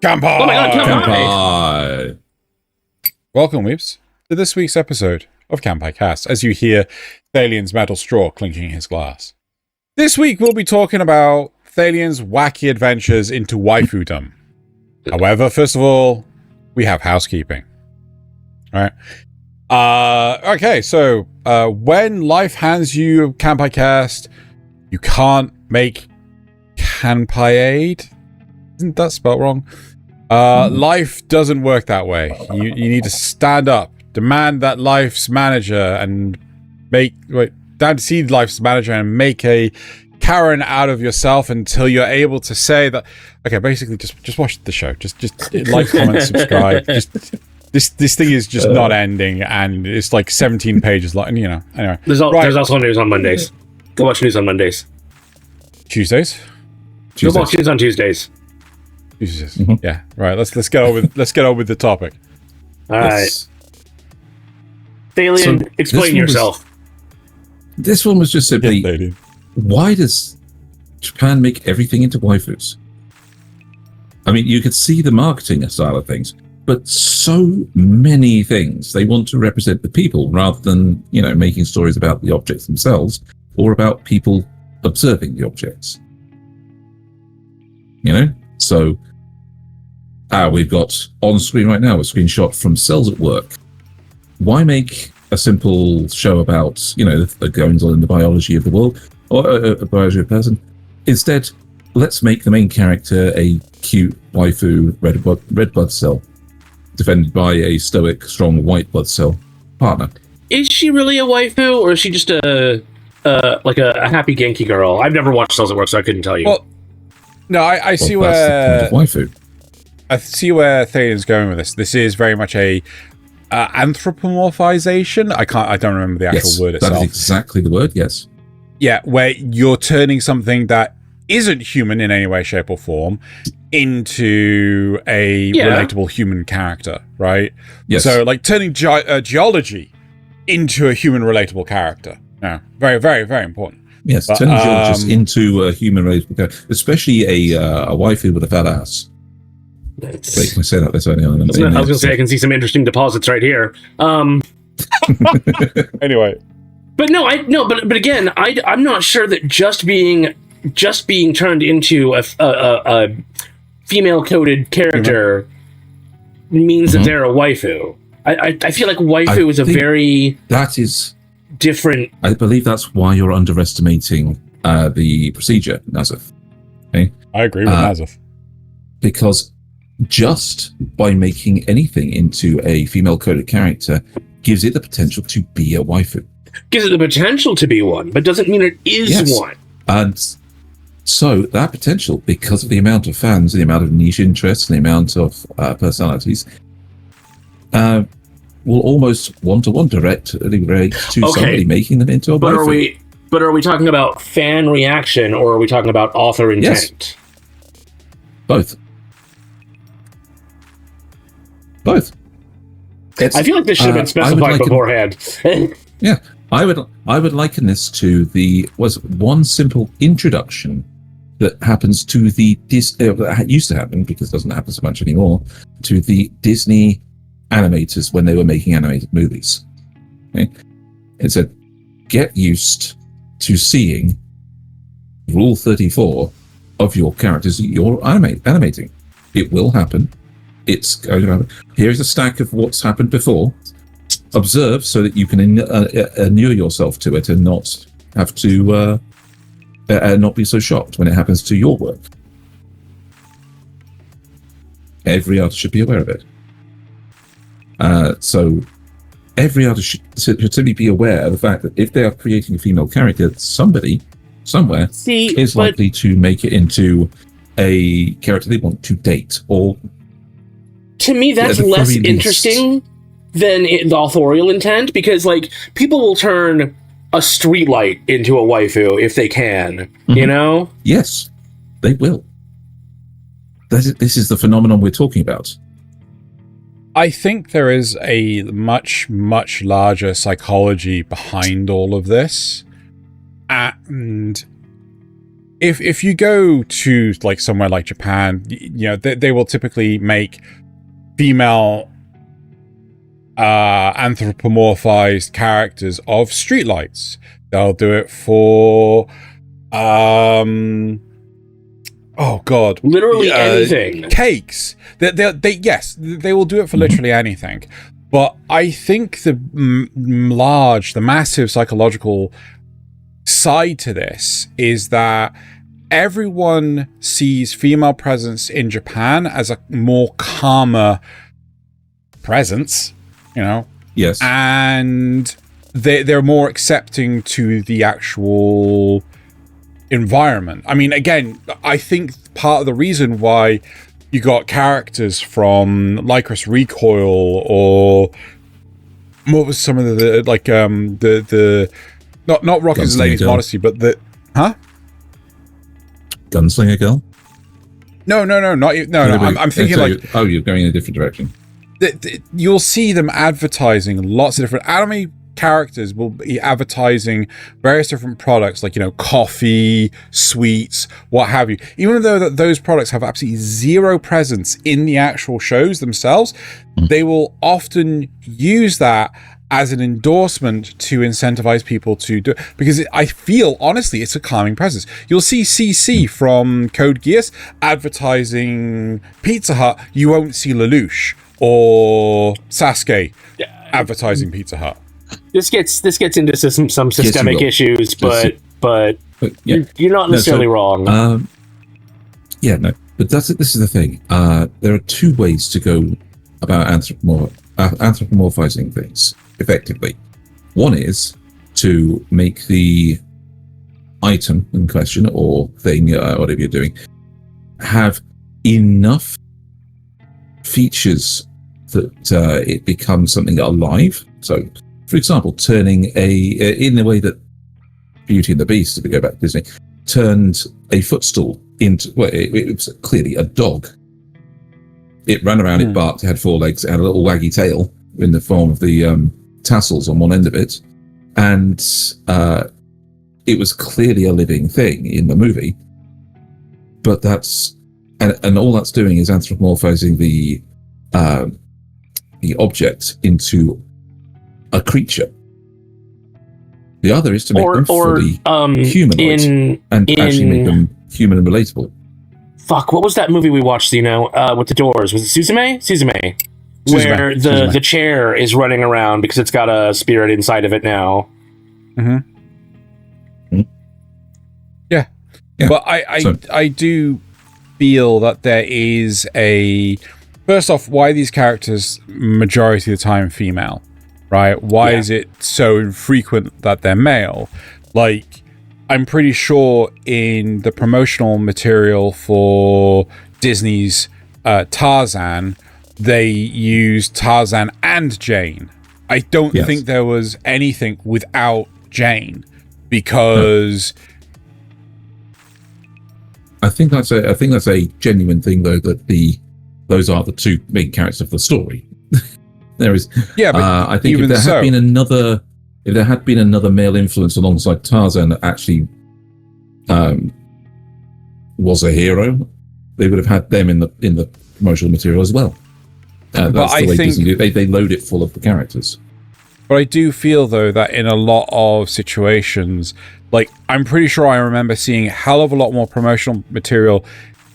Kanpai! Oh my god, Kanpai! Welcome, weeps, to this week's episode of Kanpai Cast, as you hear Thaylien's metal straw clinking his glass. This week we'll be talking about Thaylien's wacky adventures into waifudom. However, first of all, we have housekeeping. Alright. Okay, so when life hands you Kanpai Cast, you can't make Kanpai aid. Isn't that spelled wrong? Life doesn't work that way. You need to stand up, demand that life's manager, and see life's manager and make a Karen out of yourself until you're able to say that. Okay, basically, just watch the show. Just like, comment, subscribe. This thing is just not ending, and it's like 17 pages long. Anyway, there's also news on Mondays. Go watch news on Mondays. Tuesdays. Go watch news on Tuesdays. Mm-hmm. Yeah, right. Let's get on with the topic. All right, Thaylien, explain yourself. This one was just simply, why does Japan make everything into waifus? I mean, you could see the marketing style of things, but so many things they want to represent the people rather than, making stories about the objects themselves or about people observing the objects. So we've got on screen right now a screenshot from Cells at Work. Why make a simple show about, the goings on in the biology of the world or a biology of a person? Instead, let's make the main character a cute waifu red blood cell, defended by a stoic, strong white blood cell partner. Is she really a waifu, or is she just a happy Genki girl? I've never watched Cells at Work, so I couldn't tell you. Well, no, I see where that's the point of waifu. I see where Thaylien's going with this. This is very much a anthropomorphization. I don't remember the actual word itself. That is exactly the word. Yes. Yeah, where you're turning something that isn't human in any way, shape, or form into a relatable human character, right? Yes. So, like turning geology into a human relatable character. Yeah, very, very, very important. Yes, turning geologists into a human relatable character, especially a waifu with a fat ass. Wait, can I say that? That's only on. I was going to say I can see some interesting deposits right here. Anyway, but but again, I'm not sure that just being turned into a female coded character means that they're a waifu. I feel like waifu is a very different. I believe that's why you're underestimating the procedure, Nasuth. Okay? I agree with Nasuth. Because just by making anything into a female-coded character gives it the potential to be a waifu. Gives it the potential to be one, but doesn't mean it is one. And so that potential, because of the amount of fans, the amount of niche interests, and the amount of personalities, will almost one-to-one directly relate to somebody making them into a waifu. But are we talking about fan reaction, or are we talking about author intent? Yes. Both. I feel like this should have been specified beforehand. Yeah, I would liken this to one simple introduction that happens to that used to happen, because it doesn't happen so much anymore, to the Disney animators when they were making animated movies. Okay? It said, get used to seeing Rule 34 of your characters that you're animating. It will happen. It's going to happen. Here's a stack of what's happened before. Observe so that you can inure yourself to it and not have to not be so shocked when it happens to your work. Every artist should be aware of it. So every artist should simply be aware of the fact that if they are creating a female character, somebody somewhere is likely to make it into a character they want to date. Or to me, that's less interesting than the authorial intent, because people will turn a streetlight into a waifu if they can. Yes, they will. This is the phenomenon we're talking about. I think there is a much, much larger psychology behind all of this. And if you go to like somewhere like Japan, you know, they will typically make female anthropomorphized characters of streetlights. They'll do it for oh god, literally anything. Cakes. They will do it for literally anything. But I think the massive psychological side to this is that everyone sees female presence in Japan as a more calmer presence, you know. Yes. And they're more accepting to the actual environment. I mean, again, I think part of the reason why you got characters from Lycris Recoil, or what was some of the like the not Rocky's Lady's Modesty, but the Gunslinger Girl? No, I'm thinking like you're going in a different direction. You'll see them advertising lots of different anime characters will be advertising various different products, like, you know, coffee, sweets, what have you. Even though those products have absolutely zero presence in the actual shows themselves, they will often use that as an endorsement to incentivize people to do it, because I feel honestly it's a calming presence. You'll see CC from Code Geass advertising Pizza Hut. You won't see Lelouch or Sasuke advertising Pizza Hut. This gets into some systemic issues, but you're not necessarily wrong. But this is the thing. There are two ways to go about anthropomorphizing things effectively. One is to make the item in question or thing, whatever you're doing, have enough features that it becomes something alive. So, for example, turning in the way that Beauty and the Beast, if we go back to Disney, turned a footstool into, well, it was clearly a dog. It ran around, it barked, it had four legs, it had a little waggy tail in the form of the tassels on one end of it. And it was clearly a living thing in the movie. But and all that's doing is anthropomorphizing the object into a creature. The other is to make them fully humanoid and actually make them human and relatable. Fuck, what was that movie we watched, Xeno, with the doors? Was it Suzume? Where the chair is running around because it's got a spirit inside of it now. Yeah. But I do feel that there is first off, why are these characters majority of the time female? Right? Why is it so infrequent that they're male? Like, I'm pretty sure in the promotional material for Disney's Tarzan, they used Tarzan and Jane. I don't think there was anything without Jane, because I think that's a genuine thing, though, that those are the two main characters of the story. There is, but I think if there had been another male influence alongside Tarzan that actually was a hero, they would have had them in the promotional material as well. That's the way Disney do it. They load it full of the characters. But I do feel, though, that in a lot of situations, like, I'm pretty sure I remember seeing a hell of a lot more promotional material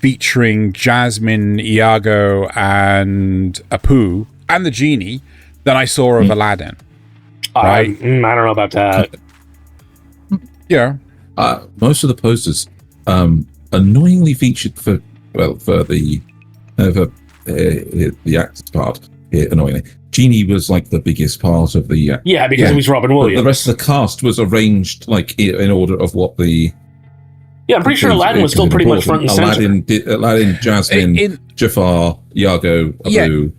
featuring Jasmine, Iago, and Apu, and the genie, than I saw of Aladdin. Right? I don't know about that. Yeah. Most of the posters annoyingly featured for the actor's part here, annoyingly. Genie was like the biggest part of the because it was Robin Williams. The rest of the cast was arranged like in order of what the I'm pretty sure Aladdin was still pretty much front and center. Aladdin, Jasmine, Jafar, Iago, Abu.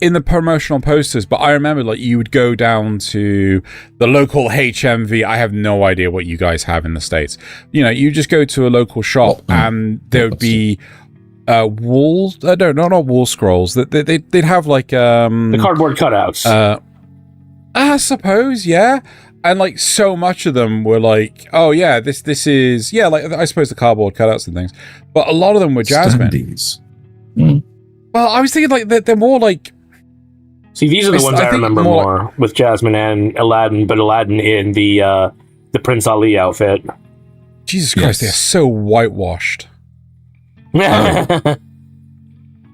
In the promotional posters, but I remember, like, you would go down to the local HMV. I have no idea what you guys have in the States. You know, you just go to a local shop and there would be walls. No, not wall scrolls. They'd have like the cardboard cutouts. I suppose, yeah. And like so much of them were like, oh yeah, this is like I suppose the cardboard cutouts and things, but a lot of them were Jasmine. Well, I was thinking like they're more like. See, these are the ones I remember more with Jasmine and Aladdin, but Aladdin in the Prince Ali outfit. Jesus Christ, they're so whitewashed.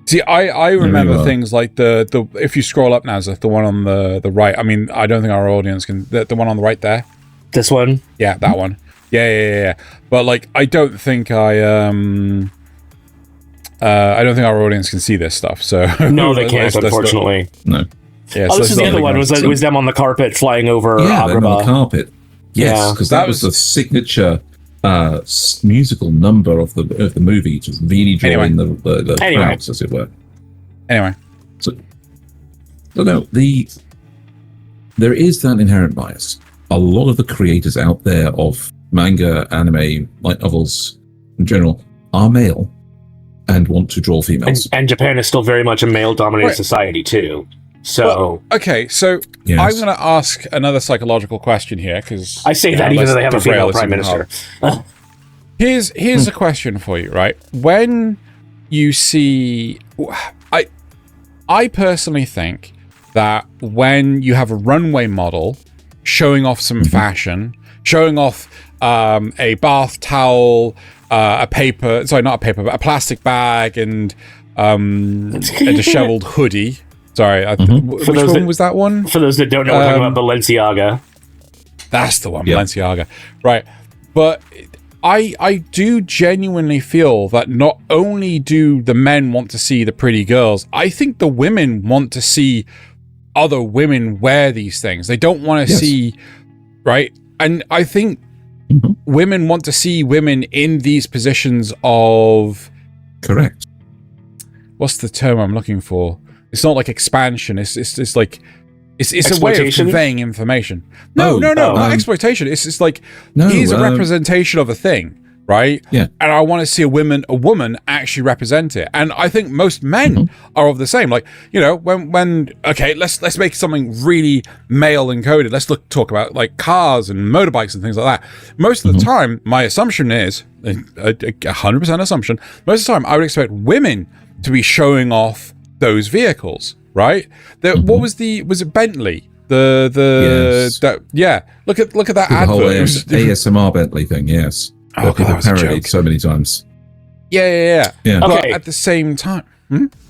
See, I remember things like the if you scroll up, Nasuth, the one on the right. I mean, I don't think our audience can. The one on the right there. This one. Yeah, that one. Yeah. But like, I don't think I don't think our audience can see this stuff. So no, they can't. Unfortunately, no. Yeah, this is the other one. Was them on the carpet flying over? Yeah, them on the carpet. Yes, because that was the signature musical number of the movie, just really drawing the crowds, as it were. Anyway, so no, there is that inherent bias. A lot of the creators out there of manga, anime, light novels in general are male and want to draw females. And Japan is still very much a male-dominated society too. So okay, so I'm going to ask another psychological question here because I say that even though they have a female prime minister. Here's a question for you, right? When you see, I personally think that when you have a runway model showing off some fashion, showing off a bath towel, a plastic bag, and a disheveled hoodie. Sorry, which one was that one? For those that don't know, we're talking about Balenciaga. That's the one, Balenciaga. Right. But I do genuinely feel that not only do the men want to see the pretty girls, I think the women want to see other women wear these things. They don't want to see, right? And I think women want to see women in these positions of... Correct. What's the term I'm looking for? It's not like expansion. It's like it's a way of conveying information. No, not exploitation. It's just like here's a representation of a thing, right? Yeah. And I want to see a woman actually represent it. And I think most men are of the same. Like, you know, when let's make something really male encoded. Let's talk about like cars and motorbikes and things like that. Most of the time, my assumption is 100% assumption. Most of the time, I would expect women to be showing off those vehicles, right? What was it Bentley? Yes. Look at that advert. The whole ASMR Bentley thing, yes. Oh, God, that was a joke. So many times. Yeah. Okay. But at the same time,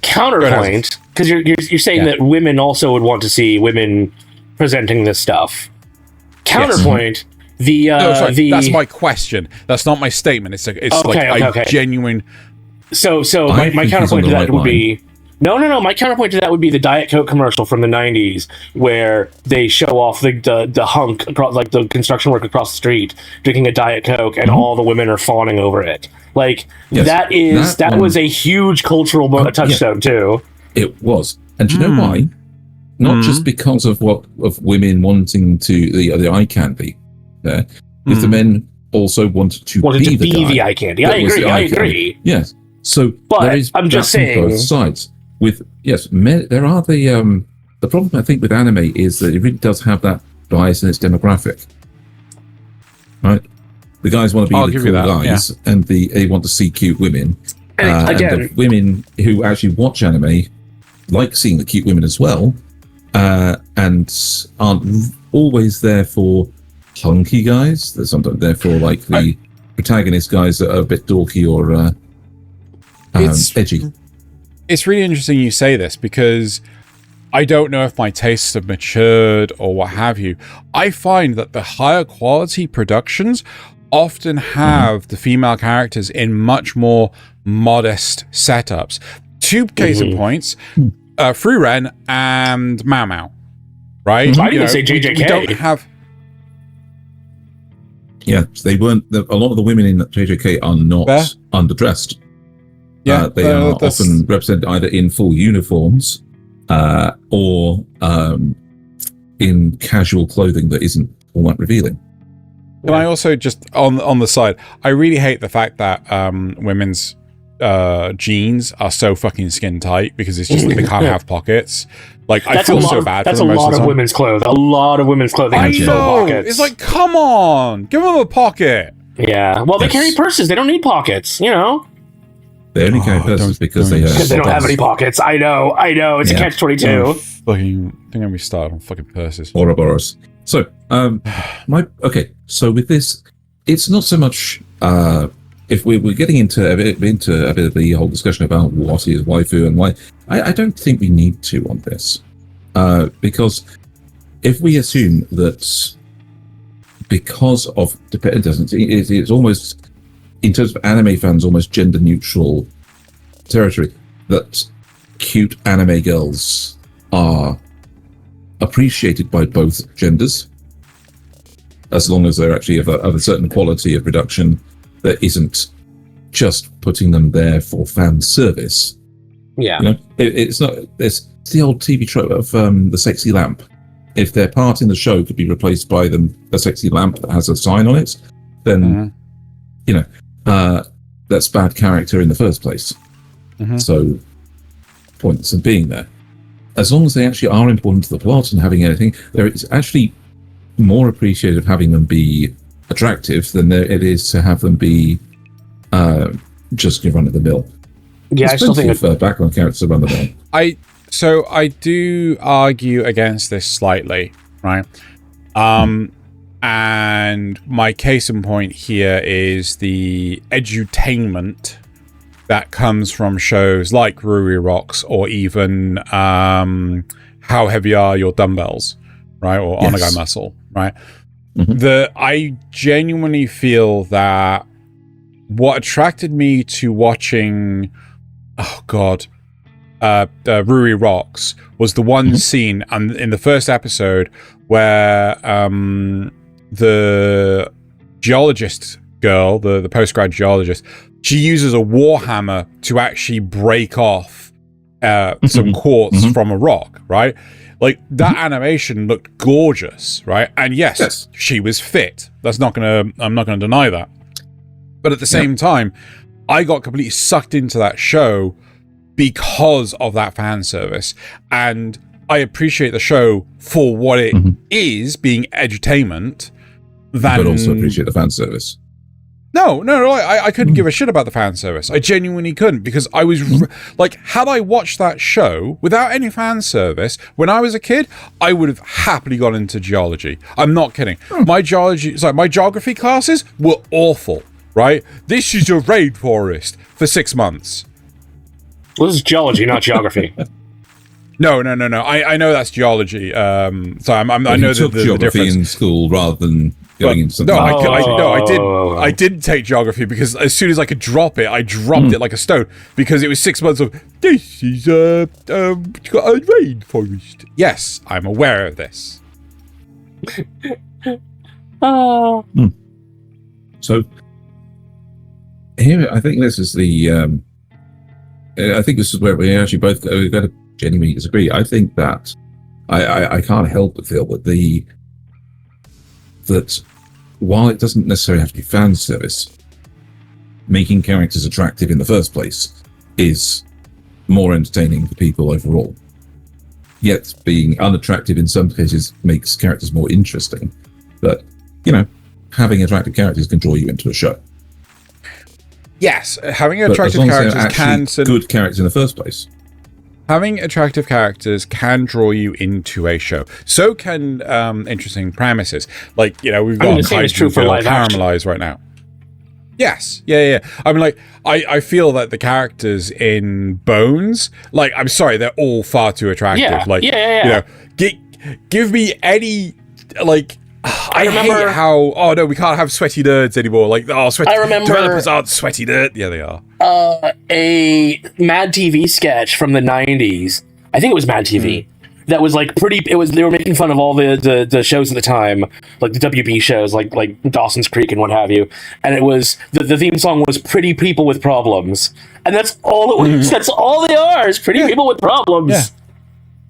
counterpoint, because you're saying that women also would want to see women presenting this stuff. Counterpoint, that's my question. That's not my statement. It's a genuine. So my counterpoint to that would be. No. My counterpoint to that would be the Diet Coke commercial from the 90s, where they show off the hunk across, like the construction worker across the street drinking a Diet Coke, and all the women are fawning over it. Like that was a huge cultural touchstone too. It was, and do you know why? Not just because of women wanting to the eye candy there, if the men also wanted to be the eye candy. I agree. Yes. So, but I'm just saying both sides. Men, there are the problem I think with anime is that it really does have that bias in its demographic, right? The guys want to be the cool guys, and they want to see cute women. And again, and the women who actually watch anime like seeing the cute women as well, and aren't always there for hunky guys. They're sometimes there for like the protagonist guys that are a bit dorky or edgy. It's really interesting you say this, because I don't know if my tastes have matured or what have you. I find that the higher quality productions often have the female characters in much more modest setups. Two case in points, Fruren and Mau Mau, right? I'd even say JJK. We don't have... Yeah, they weren't... A lot of the women in JJK are not underdressed. Yeah, they are often represented either in full uniforms or in casual clothing that isn't all that revealing. Can I also just, on the side, I really hate the fact that women's jeans are so fucking skin tight, because it's just they can't have pockets. Like, I feel so bad for That's them a most lot of the of time. women's clothes. A lot of women's clothing. I has no know. pockets. It's like, come on, give them a pocket. Yeah. Well, they carry purses. They don't need pockets. You know. They only carry purses because they don't have any pockets. I know. It's a catch-22. Fucking, don't get me started on fucking purses. Ouroboros. So, so with this, it's not so much. If we're getting into a bit of the whole discussion about what is waifu and why, I don't think we need to on this, because if we assume that because of it's almost, in terms of anime fans, almost gender neutral territory, that cute anime girls are appreciated by both genders, as long as they're actually of a certain quality of production that isn't just putting them there for fan service. Yeah. You know, it's not. It's the old TV trope of the sexy lamp. If their part in the show could be replaced by a sexy lamp that has a sign on it, then that's bad character in the first place. So, points in being there. As long as they actually are important to the plot and having anything, there is actually more appreciated of having them be attractive than it is to have them be just run of the mill. Yeah, I still think background characters are run of the mill. So I do argue against this slightly, right? And my case in point here is the edutainment that comes from shows like Ruri Rocks, or even How Heavy Are Your Dumbbells, right? Or Onagai Muscle, right? I genuinely feel that what attracted me to watching, Ruri Rocks was the one scene in the first episode where the geologist girl, the post-grad geologist, she uses a warhammer to actually break off some quartz from a rock, right? Like, that animation looked gorgeous, right? And yes, she was fit. I'm not gonna deny that. But at the same time, I got completely sucked into that show because of that fan service. And I appreciate the show for what it is, being edutainment, but also appreciate the fan service. No, I couldn't give a shit about the fan service. I genuinely couldn't, because I was like, had I watched that show without any fan service when I was a kid, I would have happily gone into geology. I'm not kidding. My geography classes were awful, right? This is a rainforest for 6 months. Well, this is geology, not geography. No. I know that's geology. So I know the geography difference in school rather than going into something. I didn't take geography, because as soon as I could drop it, I dropped it like a stone, because it was 6 months of, this is a rainforest. Yes, I'm aware of this. So here, I think this is where we actually both got to genuinely disagree. I think that I can't help but feel that while it doesn't necessarily have to be fan service, making characters attractive in the first place is more entertaining for people overall. Yet being unattractive in some cases makes characters more interesting. But, having attractive characters can draw you into a show. Yes, having attractive characters can... good characters in the first place. Having attractive characters can draw you into a show. So can interesting premises. Like, we've got Kaiju Girl Caramelized right now. Yes. Yeah. I mean, like, I feel that the characters in Bones, like, I'm sorry, they're all far too attractive. Yeah. Like, give me any, like... I remember hate how, we can't have sweaty nerds anymore. Like, developers aren't sweaty nerds. Yeah, they are. A Mad TV sketch from the 90s. I think it was Mad TV. That was like they were making fun of all the shows at the time, like the WB shows, like Dawson's Creek and what have you. And it was, the theme song was Pretty People with Problems. And that's all it was. That's all they are, is pretty people with problems.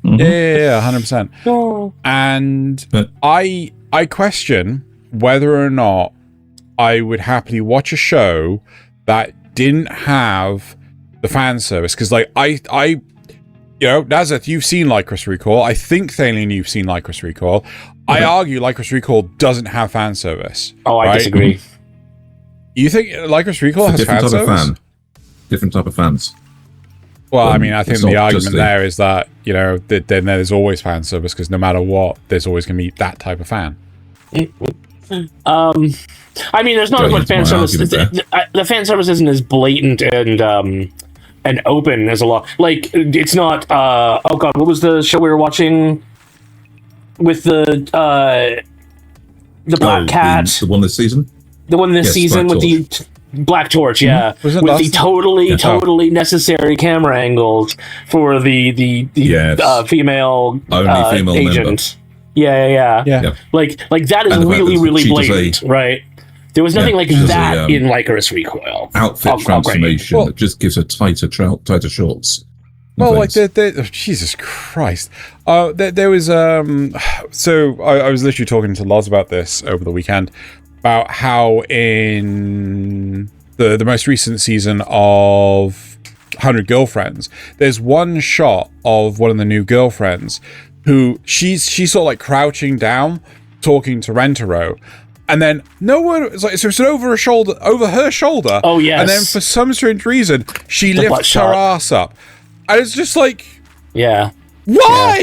Yeah, 100%. Oh. And I question whether or not I would happily watch a show that didn't have the fan service, because like I Nasuth, you've seen Lycris Recall. I think, Thaylien, you've seen Lycris Recall. I argue Lycris Recall doesn't have fan service. Oh, I disagree. You think Lycris Recall has fan service? Different type of fans. Well, I mean, I think the argument there is that, then there's always fan service, because no matter what, there's always going to be that type of fan. I mean, there's not as much fan service. The fan service isn't as blatant and open as a lot. Like, it's not. Oh God, what was the show we were watching with the Black Cat? The one this season. The one this season with the Black Torch, yeah, with the totally necessary camera angles for the female only female agent. member. Yeah. Like that is really blatant, right? There was nothing like that in Lycris Recoil. Outfit transformation that just gives her tighter shorts. Well, like Jesus Christ, there was so I was literally talking to Loz about this over the weekend, about how in the most recent season of 100 Girlfriends, there's one shot of one of the new girlfriends who she's sort of like crouching down, talking to Rentaro, and then no one, it's like, so it's over her shoulder. Oh yes. And then for some strange reason, she lifts her ass up, and it's just like, yeah, why?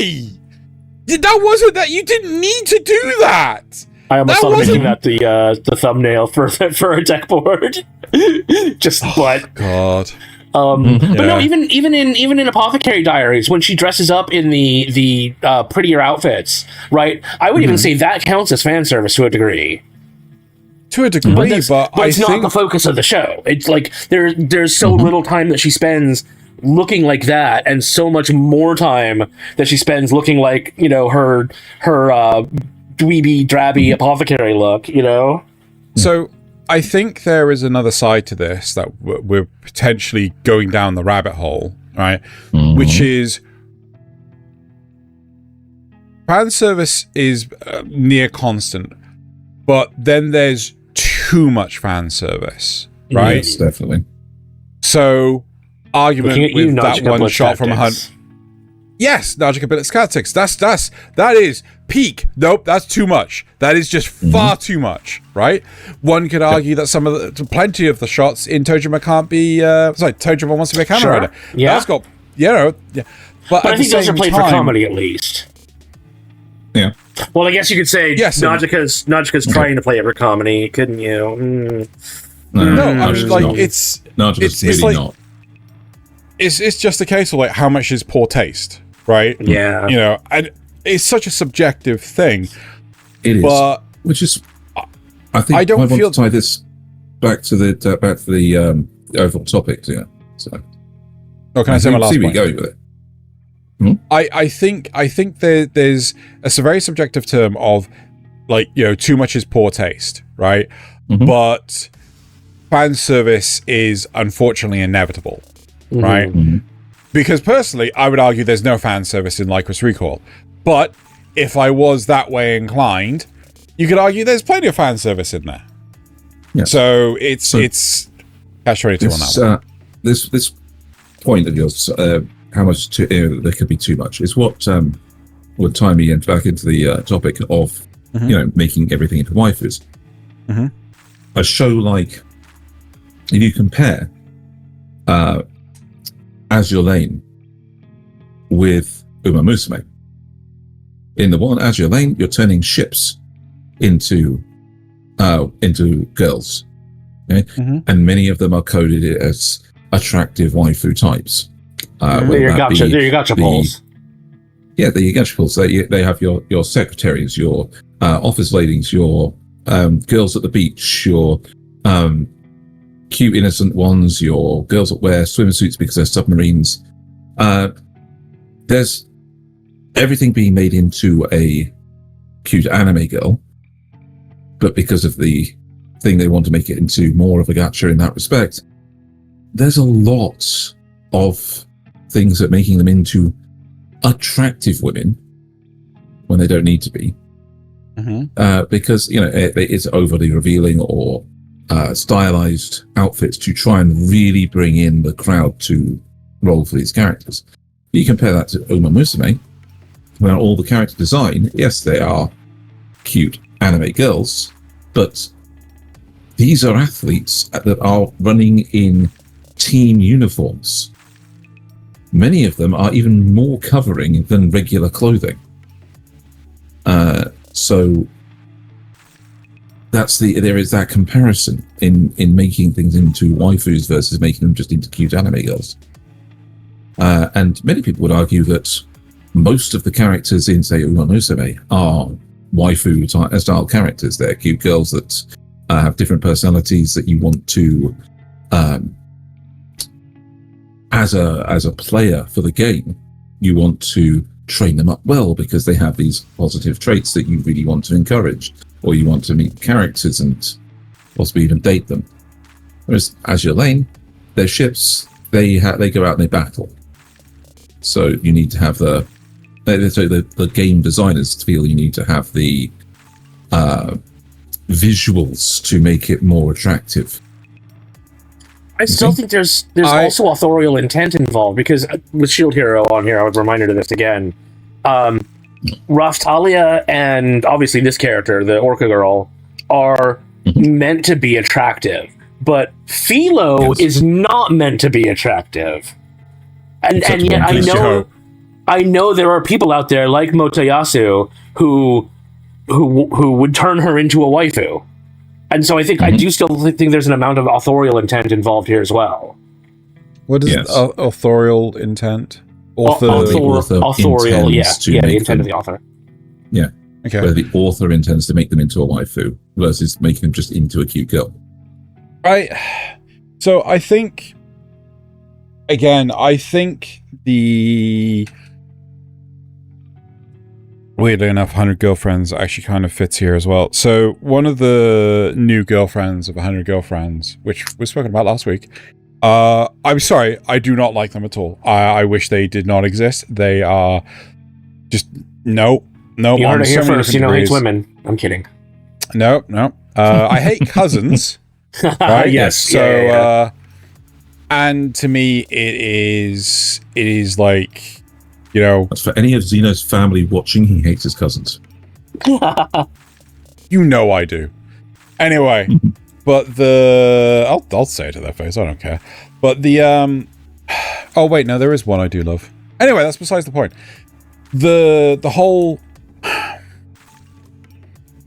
Yeah. That wasn't that. You didn't need to do that. I almost thought of making that the thumbnail for a deck board. Just what? God. But no, even in Apothecary Diaries, when she dresses up in the prettier outfits, right? I would even say that counts as fan service to a degree. To a degree, but it's not the focus of the show. It's like there's so little time that she spends looking like that, and so much more time that she spends looking like her dweeby, drabby apothecary look. So I think there is another side to this that we're potentially going down the rabbit hole, right? Which is fan service is near constant, but then there's too much fan service, right? Yes, definitely. So argument with that one shot from 100. Yes, Najika Billet's tactics. That is peak. Nope, that's too much. That is just far too much, right? One could argue that plenty of the shots in Tojima can't be. Tojima wants to be a camera rider. Yeah, that's got But I think those are played for comedy at least. Yeah. Well, I guess you could say Najika's trying to play it for comedy, couldn't you? No, I'm just like it's really like, not. It's just a case of like how much is poor taste, right? Yeah. And it's such a subjective thing. It is, but which is, I think I want to tie this back to the overall topic. Yeah. So. Oh, can I say my last point? See where you go with it. I think there's a very subjective term of like, too much is poor taste, right? But fan service is unfortunately inevitable, right? Because personally, I would argue there's no fan service in Lycris Recall. But if I was that way inclined, you could argue there's plenty of fan service in there. Yeah. So it's catch-22 on that one. This point of yours, how much there could be too much, is what would tie me back into the topic of making everything into waifus. A show like, if you compare Azure Lane with Uma Musume, in the one Azure Lane, you're turning ships into girls, okay? And many of them are coded as attractive waifu types. They're your gotcha polls. Yeah, they're your gotcha polls. They have your secretaries, your office ladies, your girls at the beach, your cute innocent ones, your girls that wear swimsuits because they're submarines. There's everything being made into a cute anime girl, but because of the thing they want to make it into more of a gacha in that respect, there's a lot of things that making them into attractive women when they don't need to be, because it's overly revealing or stylized outfits to try and really bring in the crowd to roll for these characters. You compare that to Uma Musume, where all the character design, yes, they are cute anime girls, but these are athletes that are running in team uniforms. Many of them are even more covering than regular clothing. So there is that comparison in making things into waifus versus making them just into cute anime girls. And many people would argue that most of the characters in, say, Uma Musume are waifu style characters. They're cute girls that have different personalities that you want to, as a player for the game, you want to train them up well because they have these positive traits that you really want to encourage, or you want to meet characters and possibly even date them. Whereas Azure Lane, their ships, they go out and they battle. So you need to have the game designers feel you need to have the visuals to make it more attractive. I still think there's also authorial intent involved, because with Shield Hero on here, I was reminded of this again. Raftalia and obviously this character, the Orca girl, are meant to be attractive, but Philo is not meant to be attractive. And yet I know there are people out there like Motoyasu who would turn her into a waifu. And so I think I do still think there's an amount of authorial intent involved here as well. What is authorial intent? Authorial, the intent of the author. Yeah. Okay. Where the author intends to make them into a waifu versus making them just into a cute girl. Right. So I think, again, the weirdly enough, 100 Girlfriends actually kind of fits here as well. So one of the new girlfriends of 100 Girlfriends, which was spoken about last week, I'm sorry, I do not like them at all. I wish they did not exist. They are just no. You heard it here first. Hates women. I'm kidding. No. I hate cousins. Right? Yes. So, and to me, it is like, As for any of Xeno's family watching, he hates his cousins. You know I do. Anyway, but I'll say it to their face. I don't care. But oh wait, no, there is one I do love. Anyway, that's besides the point. The whole.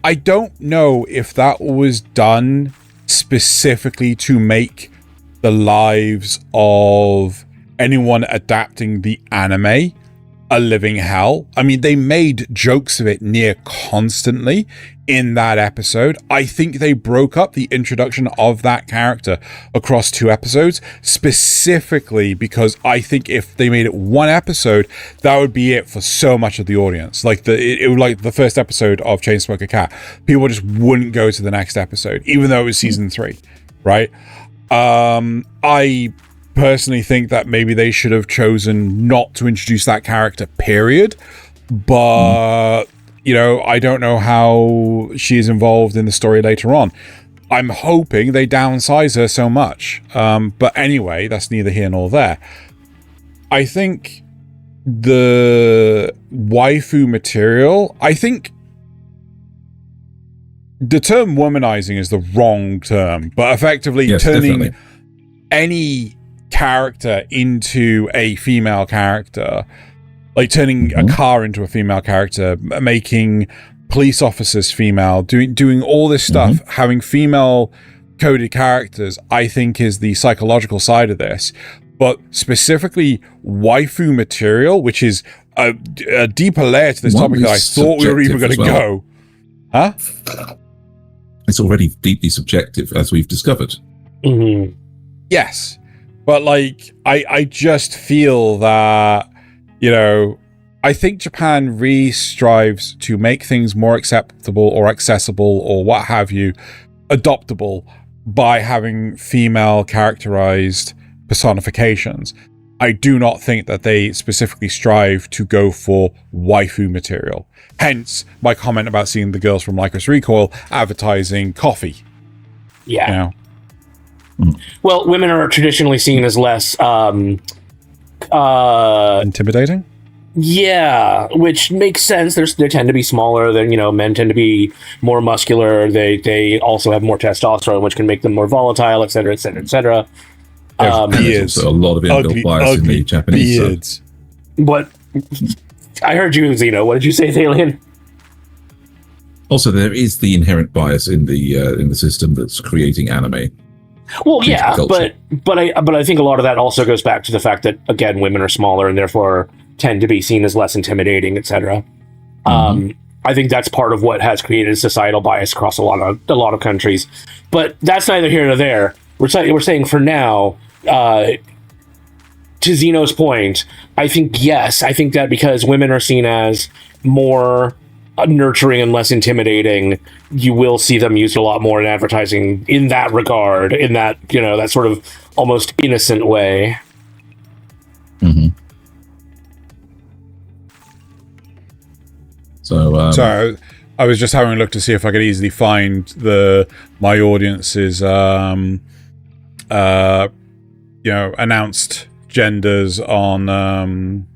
I don't know if that was done specifically to make the lives of anyone adapting the anime a living hell. I mean, they made jokes of it near constantly in that episode. I think they broke up the introduction of that character across 2 episodes, specifically because I think if they made it 1 episode, that would be it for so much of the audience. Like it would, like the first episode of Chainsmoker Cat, people just wouldn't go to the next episode, even though it was season 3, right? I personally think that maybe they should have chosen not to introduce that character, period. But, I don't know how she is involved in the story later on. I'm hoping they downsize her so much. But anyway, that's neither here nor there. I think the waifu material, the term womanizing is the wrong term, but effectively turning definitely any character into a female character, like turning a car into a female character, making police officers female, doing all this stuff, having female coded characters, I think is the psychological side of this. But specifically waifu material, which is a deeper layer to this topic that I thought we were even going to go. Huh? It's already deeply subjective, as we've discovered. Yes. But, I just feel that, I think Japan really strives to make things more acceptable or accessible or what have you, adoptable, by having female characterized personifications. I do not think that they specifically strive to go for waifu material. Hence, my comment about seeing the girls from Lycos Recoil advertising coffee. Yeah. Well, women are traditionally seen as less Intimidating? Yeah, which makes sense. They tend to be smaller than, men tend to be more muscular. They also have more testosterone, which can make them more volatile, et cetera, et cetera, et cetera. And there's also a lot of inbuilt bias in the Japanese. Beards. What? I heard you, Xeno. What did you say, Thaylien? Also, there is the inherent bias in the system that's creating anime. Well, yeah, but I think a lot of that also goes back to the fact that, again, women are smaller and therefore tend to be seen as less intimidating, etc. I think that's part of what has created societal bias across a lot of countries. But that's neither here nor there. We're saying for now, to Xeno's point, I think that because women are seen as more nurturing and less intimidating, you will see them used a lot more in advertising in that regard, in that, that sort of almost innocent way. Mm-hmm. So I was just having a look to see if I could easily find my audience's announced genders on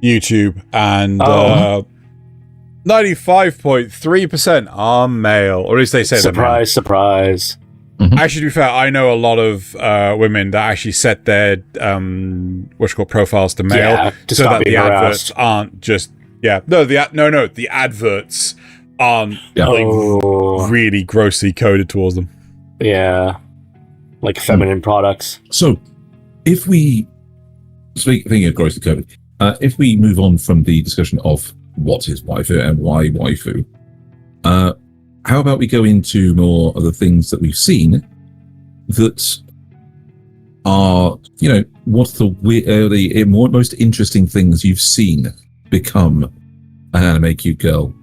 YouTube, and 95.3% are male, or at least they say surprise. Mm-hmm. Actually, to be fair, I know a lot of women that actually set their profiles to male, so that the adverts aren't just the adverts aren't really grossly coded towards them. Yeah, like feminine products. So, if we speaking of grossly coded, if we move on from the discussion of what is waifu and why waifu, how about we go into more of the things that we've seen that are, what the most interesting things you've seen become an anime cute girl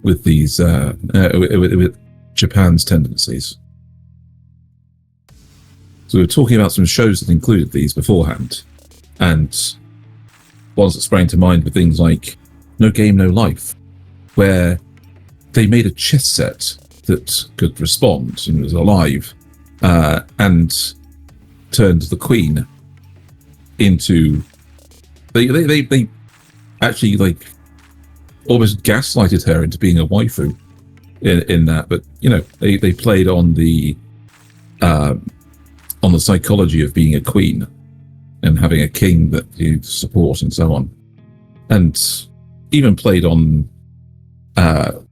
with these with Japan's tendencies. So we were talking about some shows that included these beforehand, and ones that sprang to mind were things like No Game, No Life, where they made a chess set that could respond and was alive, and turned the queen into. They actually almost gaslighted her into being a waifu in that, but they played on the psychology of being a queen and having a king that you support and so on, and even played on the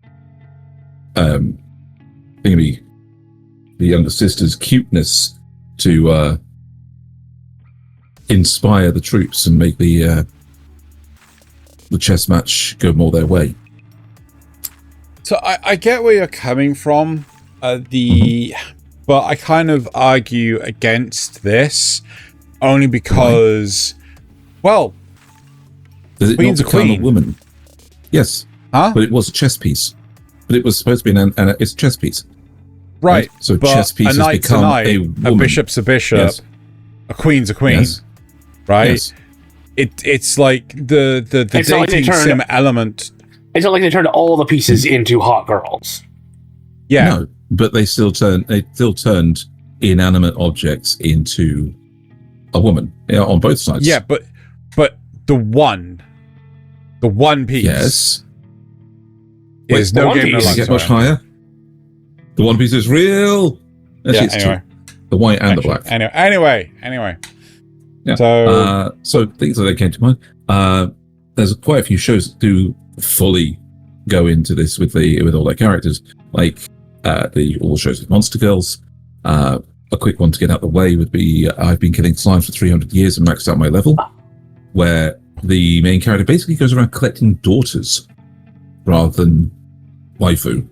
younger sister's cuteness to inspire the troops and make the chess match go more their way. So I get where you're coming from, but I kind of argue against this only because, does it not Queen's become a woman? Yes, huh? But it was a chess piece. But it was supposed to be it's a chess piece, right? So but chess piece has become a woman. A bishop's a bishop, yes. A queen's a queen, yes. right? Yes. It's like the dating sim element. It's not like they turned all the pieces into hot girls. Yeah, No, but they still turned inanimate objects into a woman on both sides. yeah, but the one piece. Yes. Is Wait, No the Game, No One Piece Life. Get much higher. The one piece is real. Actually, Yeah, it's anyway. two. The white and the black. Anyway. Yeah. So things that came to mind. There's quite a few shows that do fully go into this with all their characters, like all shows with Monster Girls. A quick one to get out of the way would be I've been killing slimes for 300 years and maxed out my level, where the main character basically goes around collecting daughters rather than waifu,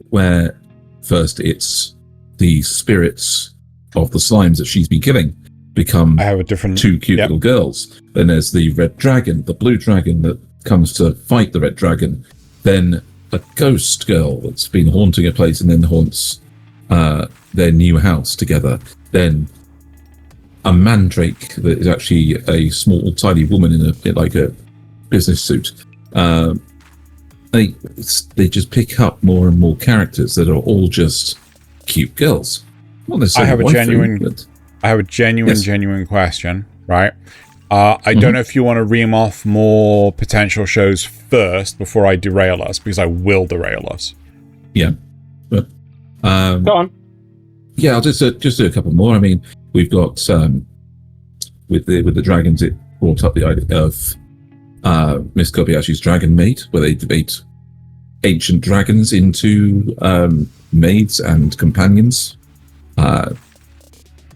where first it's the spirits of the slimes that she's been killing become I have a different two cute little girls. Then there's the red dragon, the blue dragon that comes to fight the red dragon. Then a ghost girl that's been haunting a place and then haunts their new house together. Then a mandrake that is actually a small, tiny woman in a business suit. They just pick up more and more characters that are all just cute girls. Not necessarily I have a waifu, genuine but I have a genuine question, right? I don't know if you want to ream off more potential shows first before I derail us, because I will derail us. Yeah. But, Go on. Yeah, I'll just do a couple more. I mean, we've got with the dragons, it brought up the idea of Miss Kobayashi's Dragon Maid, where they debate ancient dragons into maids and companions.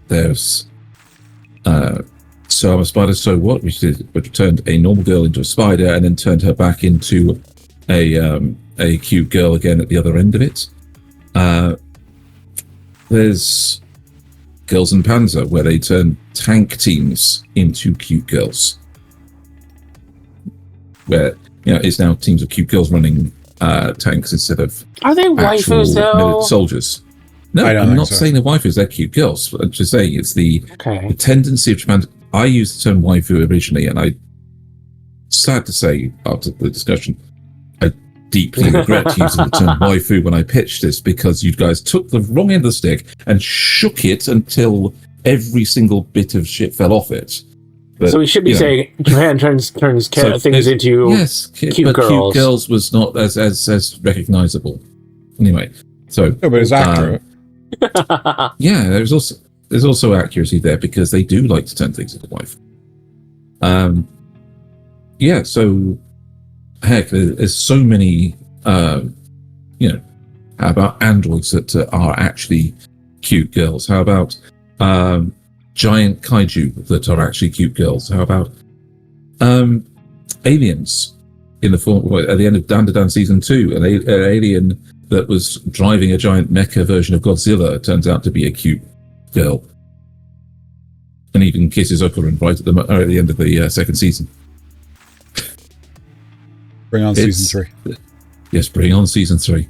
There's So I'm a Spider, So What, which turned a normal girl into a spider and then turned her back into a cute girl again at the other end of it. There's Girls in Panzer, where they turn tank teams into cute girls. Where, it's now teams of cute girls running tanks instead of Are they waifus, though? soldiers. No, I'm not saying they're waifus, they're cute girls. I'm just saying it's the tendency of Japan. I used the term waifu originally, and sad to say, after the discussion, I deeply regret using the term waifu when I pitched this, because you guys took the wrong end of the stick and shook it until every single bit of shit fell off it. But, so we should be saying Japan turns things into cute girls. Cute girls was not as recognizable. Anyway, so but it's accurate. Yeah, there's also accuracy there, because they do like to turn things into wife. Yeah, so heck, there's so many. How about androids that are actually cute girls? How about giant kaiju that are actually cute girls? How about aliens in the form at the end of Dan to Dan season 2, an alien that was driving a giant mecha version of Godzilla turns out to be a cute girl, and even kisses Okurin right at the end of the second season. Bring on season 3. Yes, bring on season 3.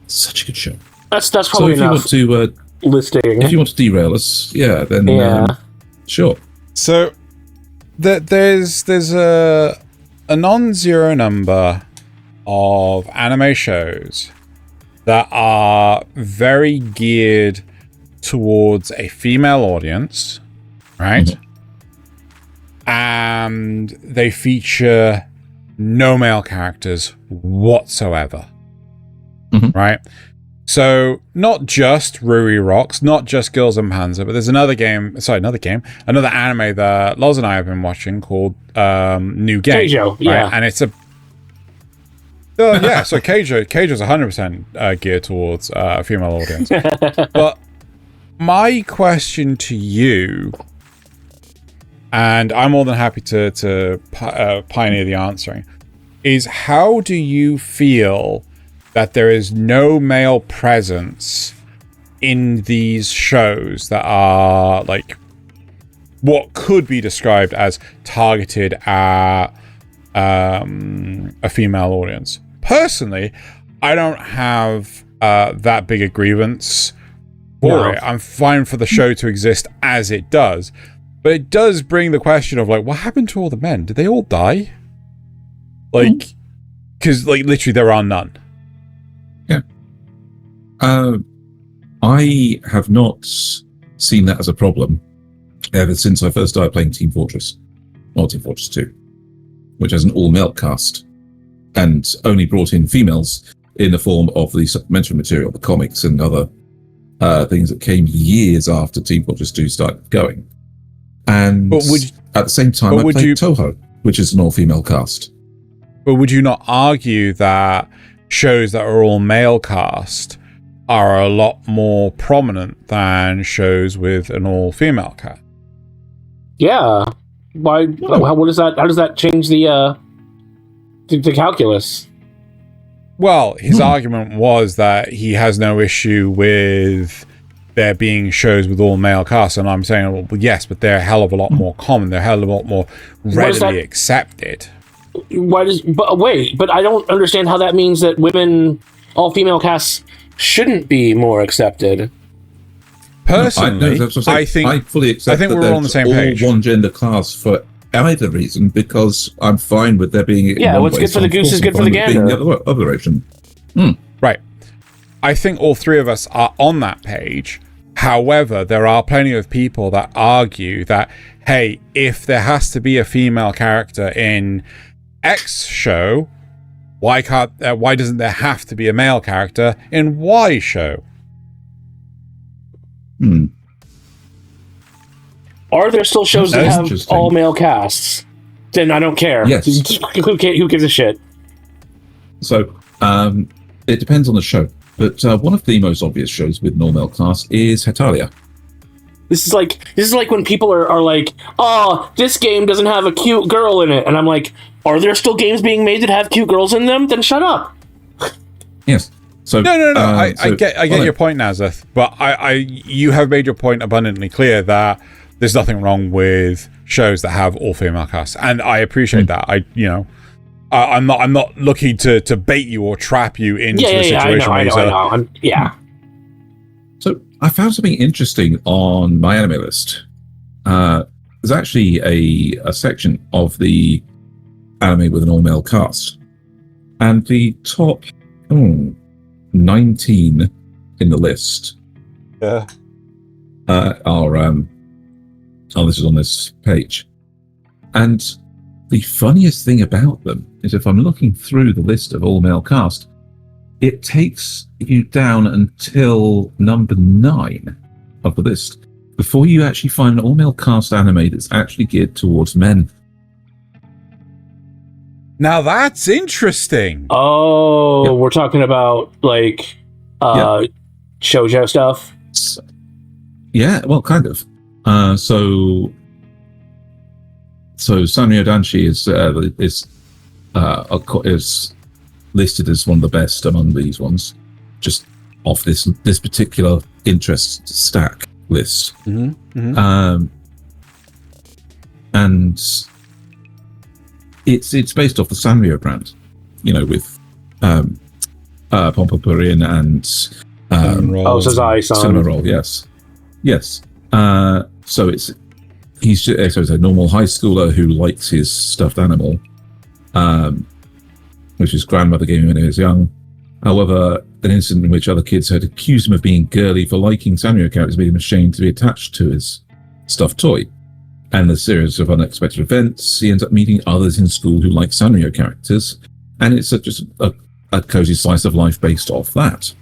Such a good show. That's probably enough. So if you want to listing. If you want to derail us, then sure. So there's a non-zero number of anime shows that are very geared towards a female audience, right? Mm-hmm. And they feature no male characters whatsoever, right? So not just Ruri Rocks, not just Girls in Panzer, but there's another anime that Loz and I have been watching called New Game. Keijo, yeah. Right? And it's a so Keijo's 100% geared towards a female audience. But my question to you, and I'm more than happy to pioneer the answering, is how do you feel that there is no male presence in these shows that are like what could be described as targeted at a female audience? Personally, I don't have that big a grievance for it. I'm fine for the show to exist as it does, but it does bring the question of like, what happened to all the men? Did they all die? Like, because like literally there are none. Yeah. I have not seen that as a problem ever since I first started playing Team Fortress 2, which has an all-male cast and only brought in females in the form of the supplementary material, the comics and other things that came years after Team Fortress 2 started going. And at the same time, I played Toho, which is an all-female cast. But would you not argue that shows that are all male cast are a lot more prominent than shows with an all-female cast? Yeah. Why? What does that? How does that change the calculus? Well, his argument was that he has no issue with there being shows with all male casts, and I'm saying, well, yes, but they're a hell of a lot more common. They're a hell of a lot more readily accepted. But I don't understand how that means that all female casts shouldn't be more accepted. Personally, I fully accept that we're all on the same page. One gender class for either reason, because I'm fine with there being what's good for the goose is good for the gander. The other direction. Right. I think all three of us are on that page. However, there are plenty of people that argue that, hey, if there has to be a female character in X show, why doesn't there have to be a male character in Y show? Are there still shows that have all male casts? Then I don't care. Yes. Who gives a shit? So it depends on the show, but one of the most obvious shows with no male cast is Hetalia. This is like when people are like, oh, this game doesn't have a cute girl in it, and I'm like, are there still games being made that have cute girls in them? Then shut up. Yes. So no. I get your point, Nasuth, but you have made your point abundantly clear that there's nothing wrong with shows that have all female casts, and I appreciate that. I'm not looking to bait you or trap you into a situation. I know. So I found something interesting on my anime list. There's actually a section of the anime with an all-male cast, and the top 19 in the list are this is on this page. And the funniest thing about them is if I'm looking through the list of all-male cast, it takes you down until number 9 of the list before you actually find an all-male cast anime that's actually geared towards men. Now that's interesting. Oh, yep. We're talking about like shoujo stuff. Yeah, well, kind of. So Sanrio Danshi is listed as one of the best among these ones, just off this particular interest stack list. And it's based off the Sanrio brand, with Pompopurin and Sazai-san. Cinema Roll, yes. So he's a normal high schooler who likes his stuffed animal, which his grandmother gave him when he was young. However, an incident in which other kids had accused him of being girly for liking Sanrio characters made him ashamed to be attached to his stuffed toy. And a series of unexpected events, he ends up meeting others in school who like Sanrio characters, and it's just a cozy slice of life based off that.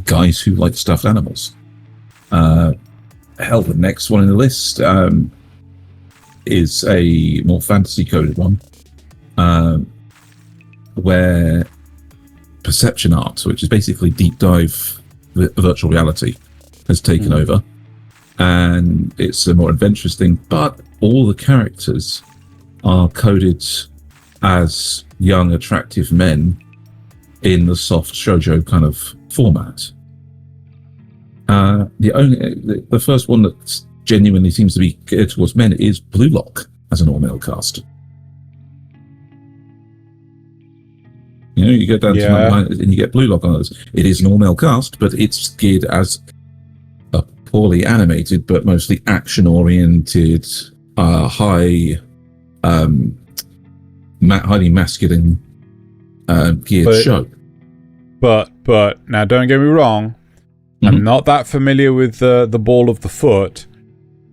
Guys who like stuffed animals. The next one in the list is a more fantasy-coded one, where perception art, which is basically deep dive virtual reality, has taken over. And it's a more adventurous thing, but all the characters are coded as young, attractive men in the soft shoujo kind of format. The first one that genuinely seems to be geared towards men is Blue Lock as an all-male cast. You go down to number 9 and you get Blue Lock on those. It is an all-male cast, but it's geared as a poorly animated, but mostly action-oriented, highly masculine geared show. But now, don't get me wrong. I'm not that familiar with the ball of the foot,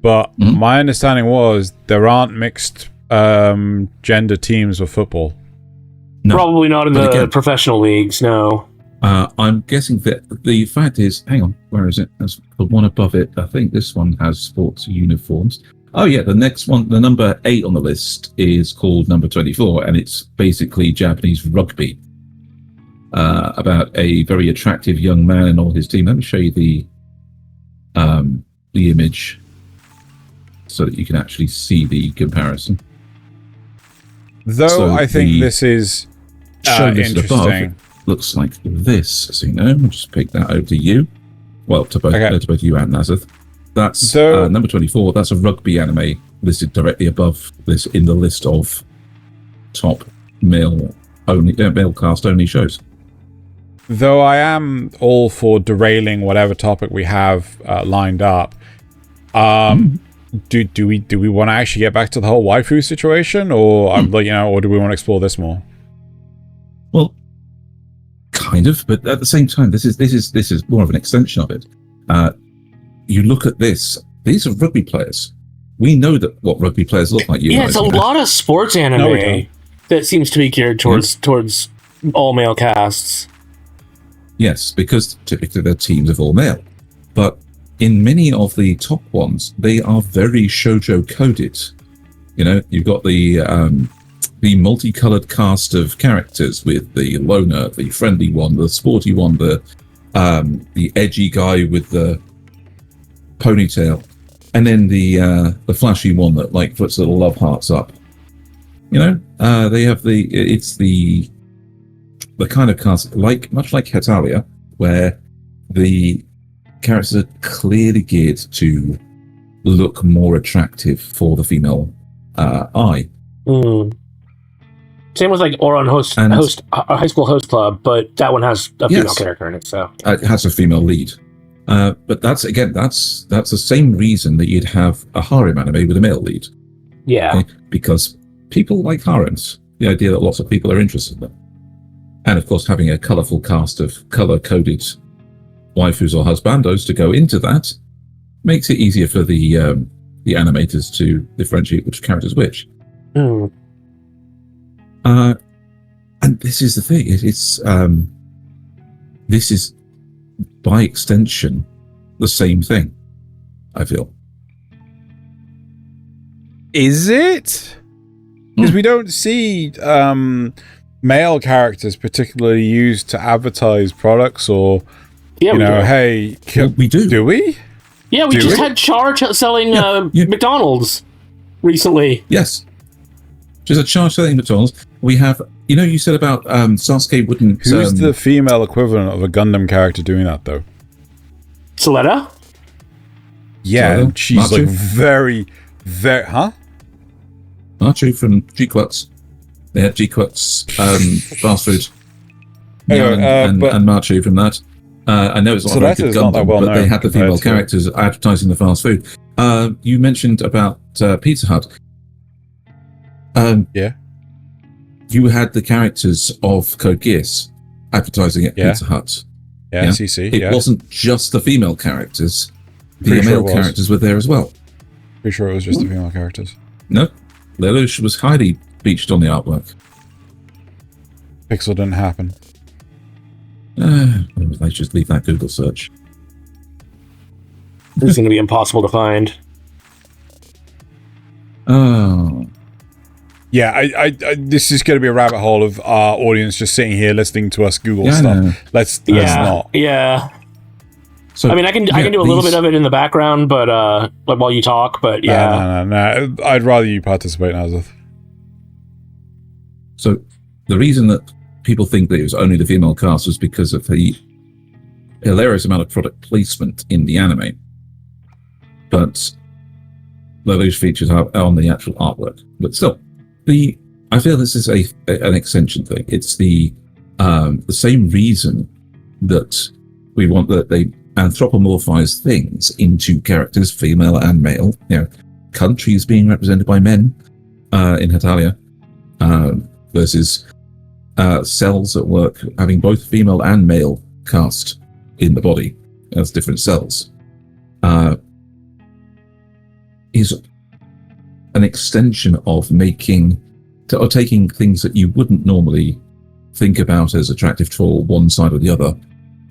but my understanding was there aren't mixed gender teams of football. No. Probably not in the professional leagues, no. I'm guessing that the fact is, hang on, where is it? There's the one above it. I think this one has sports uniforms. Oh yeah, the next one, the number 8 on the list is called number 24, and it's basically Japanese rugby. About a very attractive young man and all his team. Let me show you the image so that you can actually see the comparison. Though I think this is interesting. Above, looks like this, Xeno. I'll just pick that over to you. Well, to both you and Nasuth. That's number 24. That's a rugby anime listed directly above this in the list of top male cast only shows. Though I am all for derailing whatever topic we have lined up, do we want to actually get back to the whole waifu situation, or or do we want to explore this more? Well, kind of, but at the same time, this is more of an extension of it. you look at this; these are rugby players. We know that what rugby players look like. It's a lot of sports anime that seems to be geared towards all male casts. Yes, because typically they're teams of all male. But in many of the top ones, they are very shoujo coded. You know, you've got the multicolored cast of characters with the loner, the friendly one, the sporty one, the edgy guy with the ponytail, and then the flashy one that like puts little love hearts up. You know, they have it's the kind of cast much like Hetalia, where the characters are clearly geared to look more attractive for the female eye. Same with like Oron High School Host Club, but that one has a female character in it. So it has a female lead. But that's the same reason that you'd have a harem anime with a male lead. Yeah, okay? Because people like harems. The idea that lots of people are interested in them, and of course having a colourful cast of colour-coded waifus or husbandos to go into that makes it easier for the animators to differentiate which character's which. And this is the thing. This is by extension the same thing, I feel. Is it? Because we don't see male characters particularly used to advertise products or, hey... we do. Do we? Yeah, we just had Char selling McDonald's recently. Yes. Just a Char selling McDonald's. We have... you said about Sasuke wouldn't... Who's the female equivalent of a Gundam character doing that, though? Soletta? Yeah, Soletta? she's Machu? like very... Huh? Machu from G-Quats. They had G-Quats fast food. Anyway, and Machu from that. I know it's not a very good Gundam, but they had the female characters advertising the fast food. You mentioned about Pizza Hut. Yeah. You had the characters of Code Geass advertising at Pizza Hut. Yeah, CC. It wasn't just the female characters. The male characters were there as well. Pretty sure it was just the female characters. No. Lelouch was highly featured on the artwork. Pixel didn't happen. Let's just leave that Google search. This is going to be impossible to find. Oh. Yeah, I this is going to be a rabbit hole of our audience just sitting here listening to us Google stuff. Let's not. Yeah. So, I can do a little bit of it in the background, but while you talk. But yeah, no. I'd rather you participate, Nasuth. So the reason that people think that it was only the female cast was because of the hilarious amount of product placement in the anime, but those features are on the actual artwork. But still, I feel this is an extension thing. It's the same reason that we want that they anthropomorphize things into characters, female and male. Countries being represented by men in Hetalia versus cells at work having both female and male cast in the body as different cells is an extension of taking things that you wouldn't normally think about as attractive for one side or the other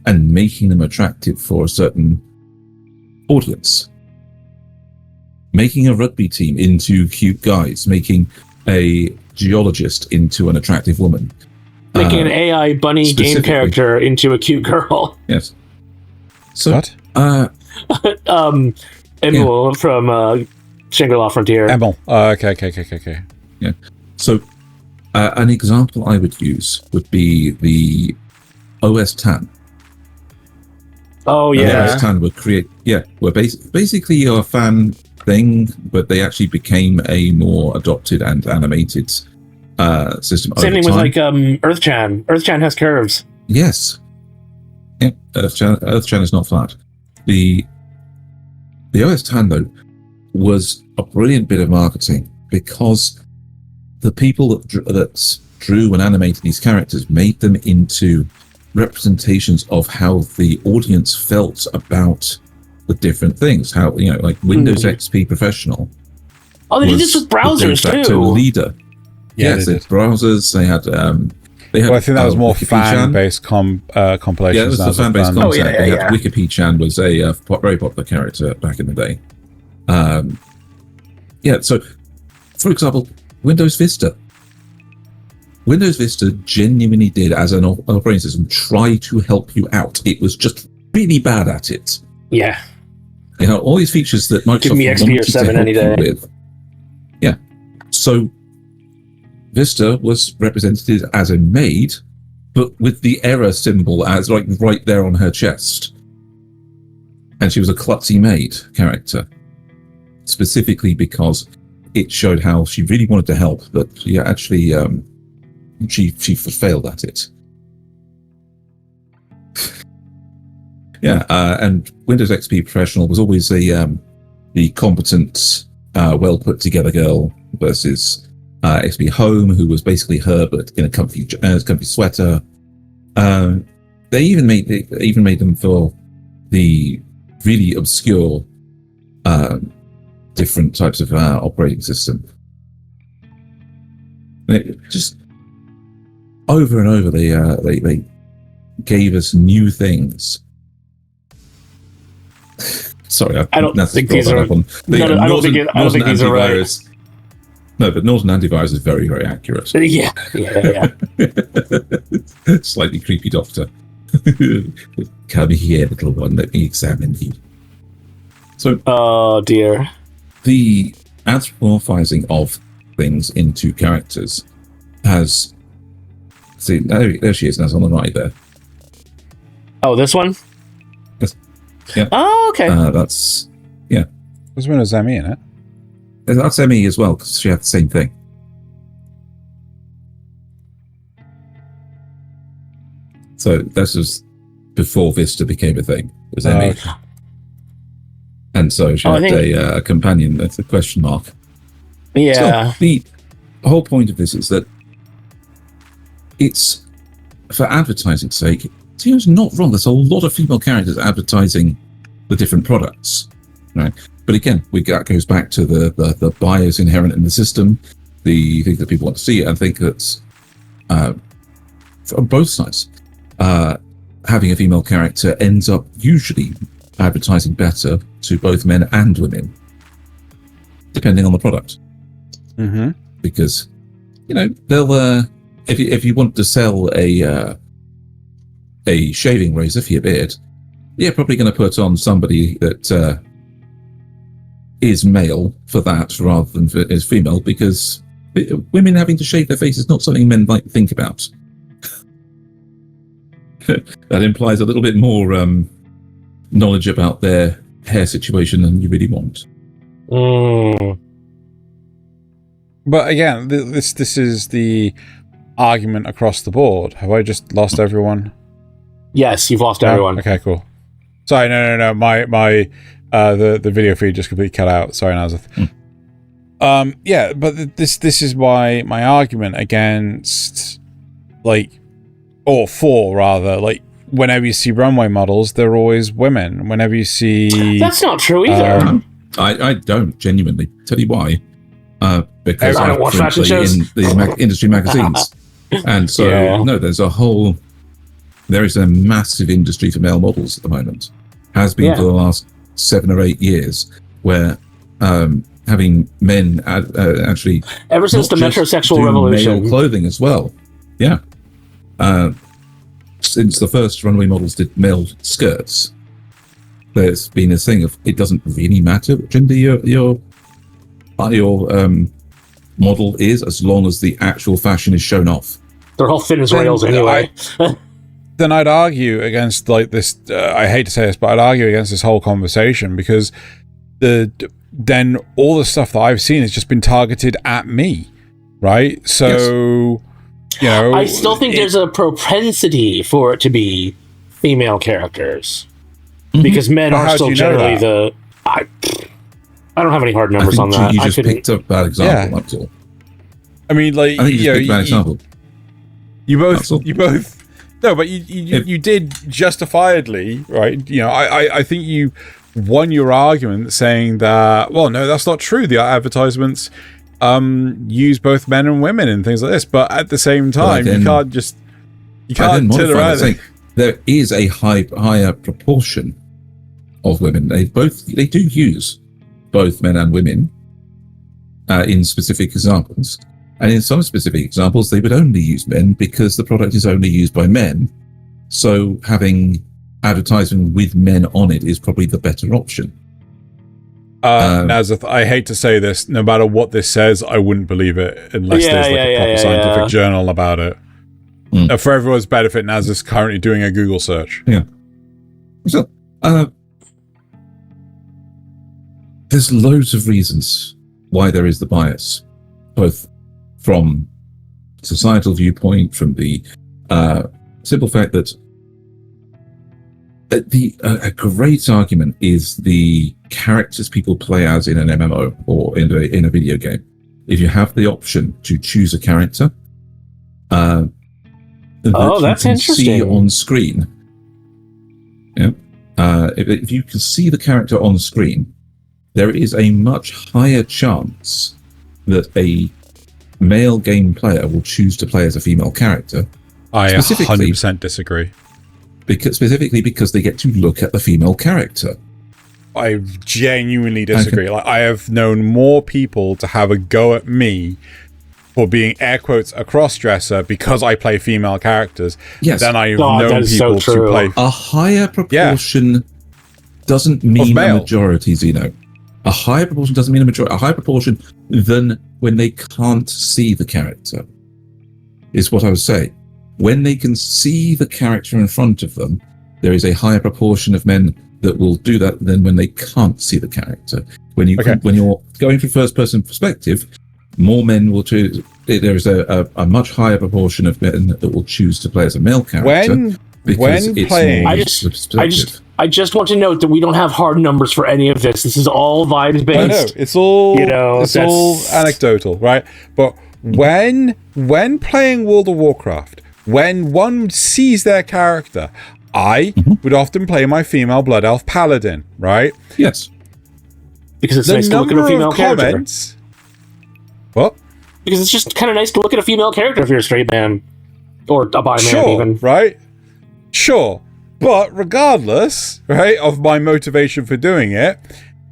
and making them attractive for a certain audience. Making a rugby team into cute guys, making a geologist into an attractive woman. Making an AI bunny game character into a cute girl. Yes. So, what? Emil from Shangri-La Frontier. Emil. Okay. Yeah. So, an example I would use would be the OS Tan. Oh, yeah. OS Tan would create... Yeah, were basically a fan thing, but they actually became a more adopted and animated system. Same thing with like Earth-chan. Earth-chan has curves. Yes. Yeah, Earth-chan is not flat. The OS Tan, though, was a brilliant bit of marketing because the people that drew and animated these characters made them into representations of how the audience felt about with different things. How, like Windows XP Professional. Oh, they did this with browsers the de facto too. Leader. Yeah, yes, they had browsers. They had. Well, I think that was more fan-based compilations. Yeah, it was the fan-based content. Oh, yeah, they had yeah. Wikipede-chan was a very popular character back in the day. So, for example, Windows Vista. Windows Vista genuinely did, as an operating system, try to help you out. It was just really bad at it. Yeah. All these features that Microsoft Give me XP or wanted to 7 help any day. you with. Yeah. So, Vista was represented as a maid, but with the error symbol as like right there on her chest. And she was a klutzy maid character, specifically because it showed how she really wanted to help, but she actually she failed at it. And Windows XP Professional was always the competent, well put together girl versus XP Home, who was basically her but in a comfy sweater. They even made them for the really obscure different types of operating system. And it just over and over they gave us new things. Sorry, I don't think these are. I don't think these are right. No, but Norton Antivirus is very, very accurate. Yeah. Slightly creepy doctor. Come here, little one. Let me examine you. So, oh dear. The anthropomorphizing of things into characters has. See, there she is. That's on the right there. Oh, this one. Yeah. Oh, okay. That's There's Windows ME in it. That's ME as well because she had the same thing. So this was before Vista became a thing. It was ME. Okay. And so she had a companion. That's a question mark. Yeah. So the whole point of this is that it's for advertising's sake. It's not wrong. There's a lot of female characters advertising the different products, right? But again, that goes back to the bias inherent in the system, the thing that people want to see. I think that's on both sides. Having a female character ends up usually advertising better to both men and women, depending on the product. Mm-hmm. Because they'll if you want to sell a shaving razor for your beard, you're probably going to put on somebody that is male for that rather than is female, because women having to shave their face is not something men like to think about. That implies a little bit more knowledge about their hair situation than you really want. But again, this is the argument across the board. Have I just lost everyone? Yes, you've lost everyone. Okay, cool. Sorry, no. My the video feed just completely cut out. Sorry, Nasuth. Yeah, but this is why my argument against, or for rather, whenever you see runway models, they're always women. Whenever you see, that's not true either. I don't genuinely tell you why. Because I don't watch fashion shows in the industry magazines, and so no, there is a massive industry for male models at the moment. Has been for the last 7 or 8 years, where having men actually ever since the metrosexual revolution, male clothing as well. Yeah, since the first runway models did male skirts, there's been a thing of it doesn't really matter what gender your model is, as long as the actual fashion is shown off. They're all thin as rails anyway. Then I'd argue against this. I hate to say this, but I'd argue against this whole conversation, because then all the stuff that I've seen has just been targeted at me, right? So, I still think there's a propensity for it to be female characters, because men are still generally the. I don't have any hard numbers on that. You just picked up a bad example. That's all. I mean, I think you picked a bad example. You both. No, but you did justifiably, right? I think you won your argument saying that, well, no, that's not true. The advertisements use both men and women and things like this. But at the same time, you can't turn around. There is a higher proportion of women. They do use both men and women in specific examples. And in some specific examples, they would only use men because the product is only used by men. So having advertising with men on it is probably the better option. Nasuth, I hate to say this, no matter what this says, I wouldn't believe it unless there's a proper scientific journal about it. For everyone's benefit, Nasuth's currently doing a Google search. Yeah. So, there's loads of reasons why there is the bias, both from societal viewpoint, from the simple fact that a great argument is the characters people play as in an MMO or in a video game. If you have the option to choose a character that that's you can interesting. see on screen, if you can see the character on screen, there is a much higher chance that a male game player will choose to play as a female character. I 100% disagree. Specifically because they get to look at the female character. I genuinely disagree. Like, I have known more people to have a go at me for being air quotes a cross-dresser because I play female characters than I've known people to play. A higher proportion doesn't mean a majority, Xeno. A higher proportion doesn't mean a majority. A higher proportion than when they can't see the character is what I was saying. When they can see the character in front of them, there is a higher proportion of men that will do that than when they can't see the character. When you're going from first-person perspective, more men will choose. There is a much higher proportion of men that will choose to play as a male character because it's playing, more I just want to note that we don't have hard numbers for any of this. This is all vibes based. I know it's all all anecdotal, right? But when playing World of Warcraft, when one sees their character, I would often play my female Blood Elf Paladin, right? Yes. Because it's nice to look at a female character. What? Because it's just kind of nice to look at a female character if you're a straight man. Or a bi man, even. Right? Sure. But regardless, right, of my motivation for doing it,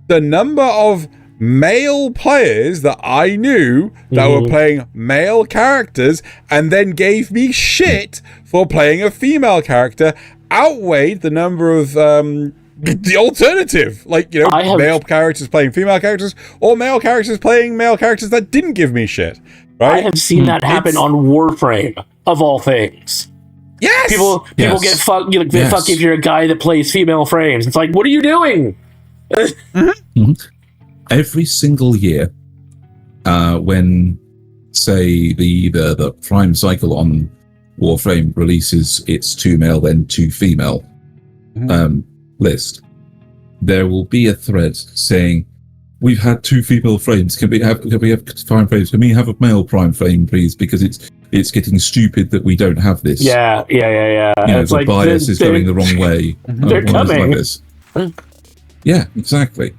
the number of male players that I knew that were playing male characters and then gave me shit for playing a female character outweighed the number of the alternative, like, male characters playing female characters or male characters playing male characters that didn't give me shit, right? I have seen that happen on Warframe, of all things. Yes! People get fucked. You get fucked if you're a guy that plays female frames. It's like, what are you doing? Every single year, when, say, the Prime cycle on Warframe releases its 2 male then 2 female list, there will be a thread saying, "We've had 2 female frames. Can we have prime frames? Can we have a male prime frame, please? Because it's getting stupid that we don't have this." Yeah. It's the bias is going the wrong way. They're coming. Like this. Yeah, exactly.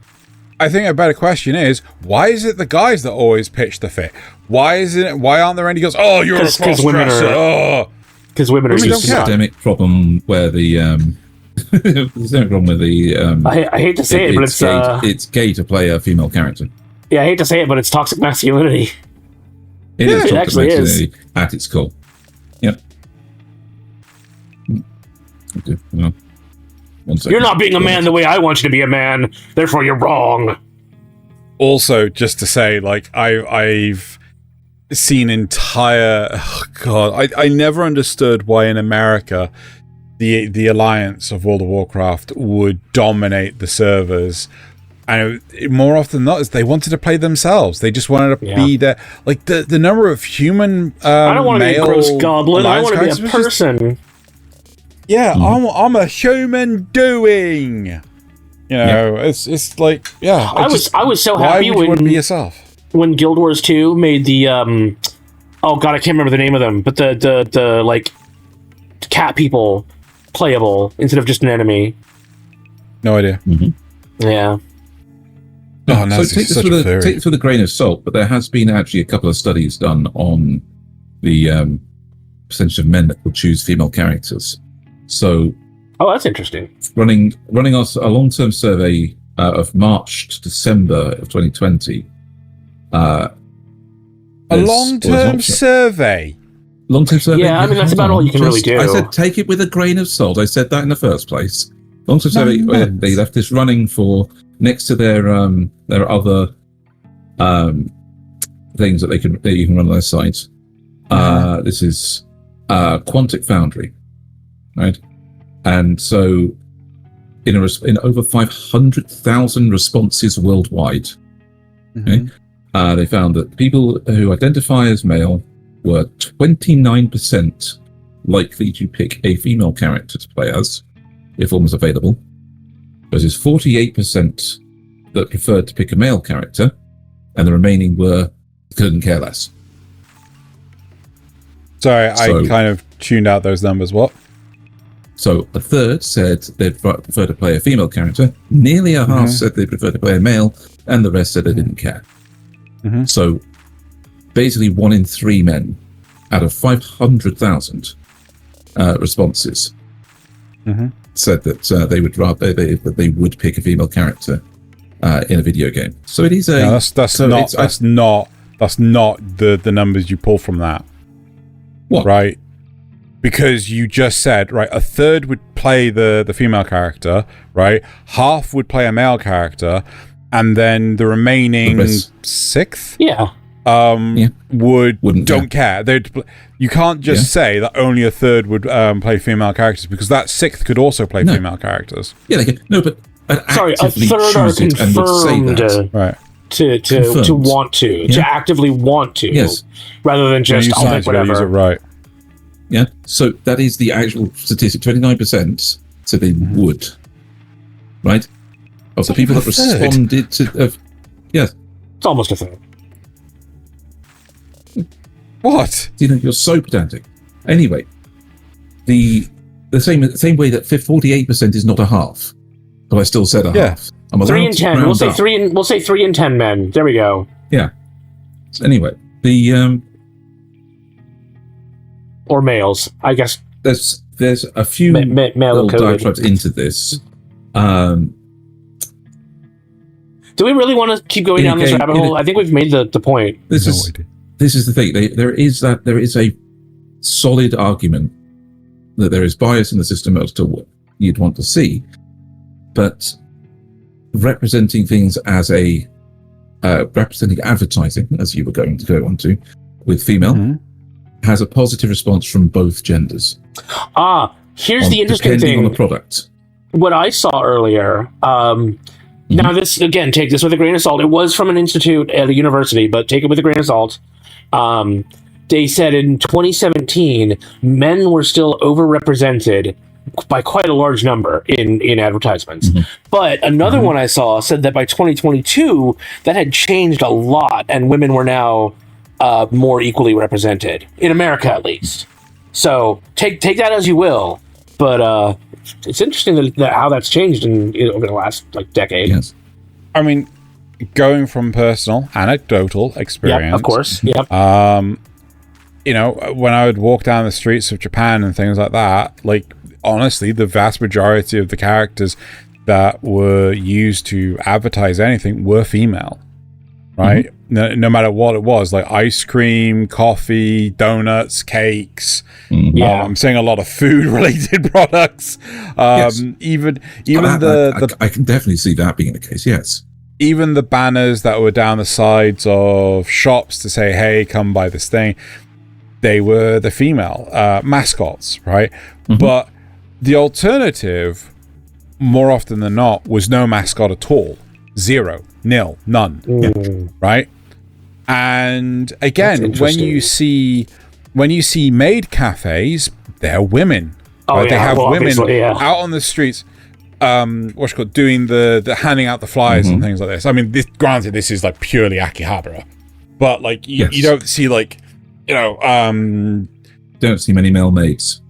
I think a better question is, why is it the guys that always pitch the fit? Why aren't there any girls? Oh, you're a cross-dresser. Because women are used to systemic problem where the systemic problem with the I hate to say it, but it's gay to play a female character. Yeah, I hate to say it, but it's toxic masculinity. It is toxic actually masculinity at its core. Yep. Okay. Well, 1 second. You're not being a man the way I want you to be a man, therefore you're wrong. Also, just to say, like, I've seen I never understood why in America the alliance of World of Warcraft would dominate the servers, and more often than not is they wanted to play themselves. They just wanted to be there. Like the number of human I don't want to be a gross goblin. I want to be a person. I'm a human doing. It's like I was so happy when you want to be yourself. When Guild Wars 2 made the oh god, I can't remember the name of them, but the like cat people playable instead of just an enemy. No idea. Yeah. Oh, no, so take this with a grain of salt, but there has been actually a couple of studies done on the percentage of men that will choose female characters. So, that's interesting. Running us a long-term survey of March to December of 2020. A long-term survey? Long-term survey? Yeah, I mean, that's about all you can really do. I said take it with a grain of salt. I said that in the first place. Long-term survey, they left this running for next to their other things that you can run on their site. This is Quantic Foundry, right? And so in over 500,000 responses worldwide, okay, they found that people who identify as male were 29% likely to pick a female character to play as, if one was available, versus 48% that preferred to pick a male character, and the remaining couldn't care less. Sorry, I kind of tuned out those numbers. What? So a third said they'd prefer to play a female character, nearly a half said they prefer to play a male, and the rest said they didn't care. So basically 1 in 3 men out of 500,000 responses said that they would rather they would pick a female character in a video game. So it is a that's not the numbers you pull from that. What? Right? Because you just said, right, a third would play the female character, right? Half would play a male character, and then the remaining sixth, don't care. You can't just say that only a third would play female characters, because that sixth could also play female characters. Yeah, they can. No, but sorry, a third are confirmed right. to want to actively want to, rather than just I'll pick whatever. Use it right. Yeah, so that is the actual statistic. 29% said they would, right? Of the people that responded to, it's almost a third. What? You're so pedantic. Anyway, the same way that 48% is not a half, but I still said a half. I'm 3 in 10. We'll say 3 in 10 men. There we go. Yeah. So anyway, the or males, I guess. There's a few male diatribes into this. Do we really want to keep going down this rabbit hole? I think we've made the point. This is the thing. There is a solid argument that there is bias in the system as to what you'd want to see, but representing things as representing advertising, as you were going to go on to, with female, has a positive response from both genders. Here's the interesting thing. Depending on the product. What I saw earlier, now this, again, take this with a grain of salt. It was from an institute at a university, but take it with a grain of salt. They said in 2017, men were still overrepresented by quite a large number in advertisements. But another one I saw said that by 2022, that had changed a lot, and women were now more equally represented in America, at least. So take that as you will, but it's interesting that how that's changed over the last decade. Yes, I mean, going from personal anecdotal experience, of course. Yep. When I would walk down the streets of Japan and things like that, honestly, the vast majority of the characters that were used to advertise anything were female. Right? No matter what it was, like ice cream, coffee, donuts, cakes. I'm seeing a lot of food-related products. Even I can definitely see that being the case. Yes. Even the banners that were down the sides of shops to say, "Hey, come buy this thing," they were the female mascots, right? But the alternative, more often than not, was no mascot at all. 0, nil, none. Right? And again, when you see maid cafes, they're women. Right? They have women out on the streets, doing the handing out the flyers and things like this. I mean, granted, this is purely Akihabara, but you don't see don't see many male maids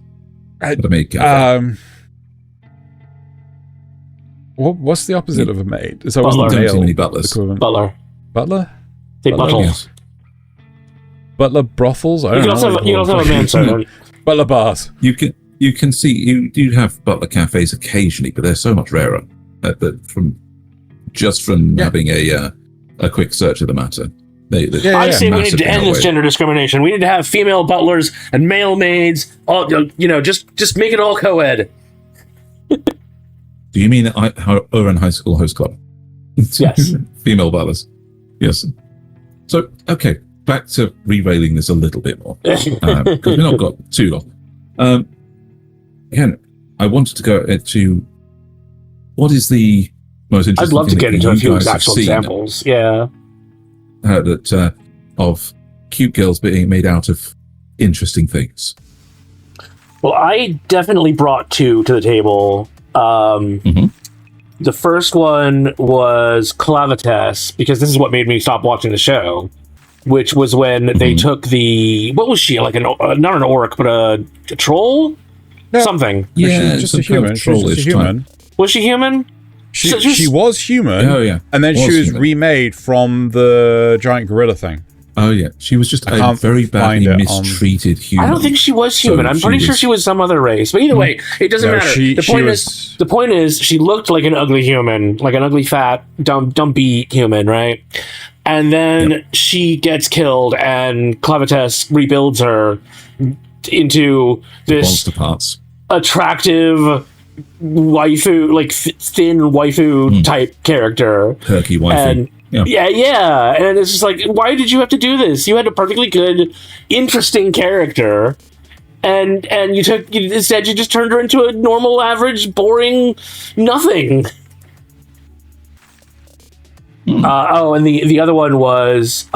at a maid cafe. What's the opposite of a maid? It's Butler. always the Don't see male many butlers. equivalent. Butler. Butler? Say Butler, buttle. yes. Butler brothels? I You don't can know. also have a manservant. Butler bars. You can see you do have butler cafes occasionally, but they're so much rarer. From having a quick search of the matter. I say we need to end this gender discrimination. We need to have female butlers and male maids. All just make it all co-ed. Do you mean Oran High School Host Club? Yes. Female butlers. Yes. So, okay, back to re-railing this a little bit more. Because we've not got too long. Again, I wanted to go to what is the most interesting I'd love to thing get that into a you few guys have actual seen, examples. Yeah. of cute girls being made out of interesting things. Well, I definitely brought two to the table. The first one was Clavitas, because this is what made me stop watching the show, which was when they took what was she, like not an orc, but a troll? No. Something. Yeah, just a human. She was just a human. Was she human? She was human. Oh, yeah. And then she was human. remade from the giant gorilla thing. Oh, yeah. She was just I a can't very badly find it mistreated human. I don't think she was human. So I'm pretty sure she was some other race. But either way, it doesn't matter. The point is, she looked like an ugly human, like an ugly, fat, dumpy human, right? And then she gets killed, and Clavitas rebuilds her into this monster parts. Attractive waifu, like thin waifu type character. Perky waifu. And yeah. And it's just like, why did you have to do this? You had a perfectly good, interesting character, and instead you just turned her into a normal, average, boring nothing. And the other one was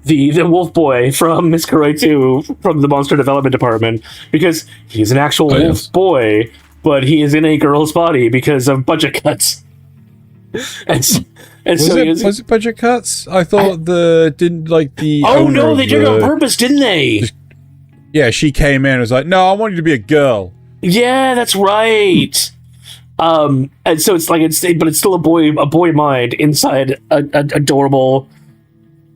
the wolf boy from Miss Kuroi 2 from the Monster Development Department, because he's an actual wolf boy, but he is in a girl's body because of budget cuts. Was it budget cuts? I thought they did it on purpose, didn't they? Yeah, she came in and was like, "No, I want you to be a girl." Yeah, that's right. And so but it's still a boy mind inside a adorable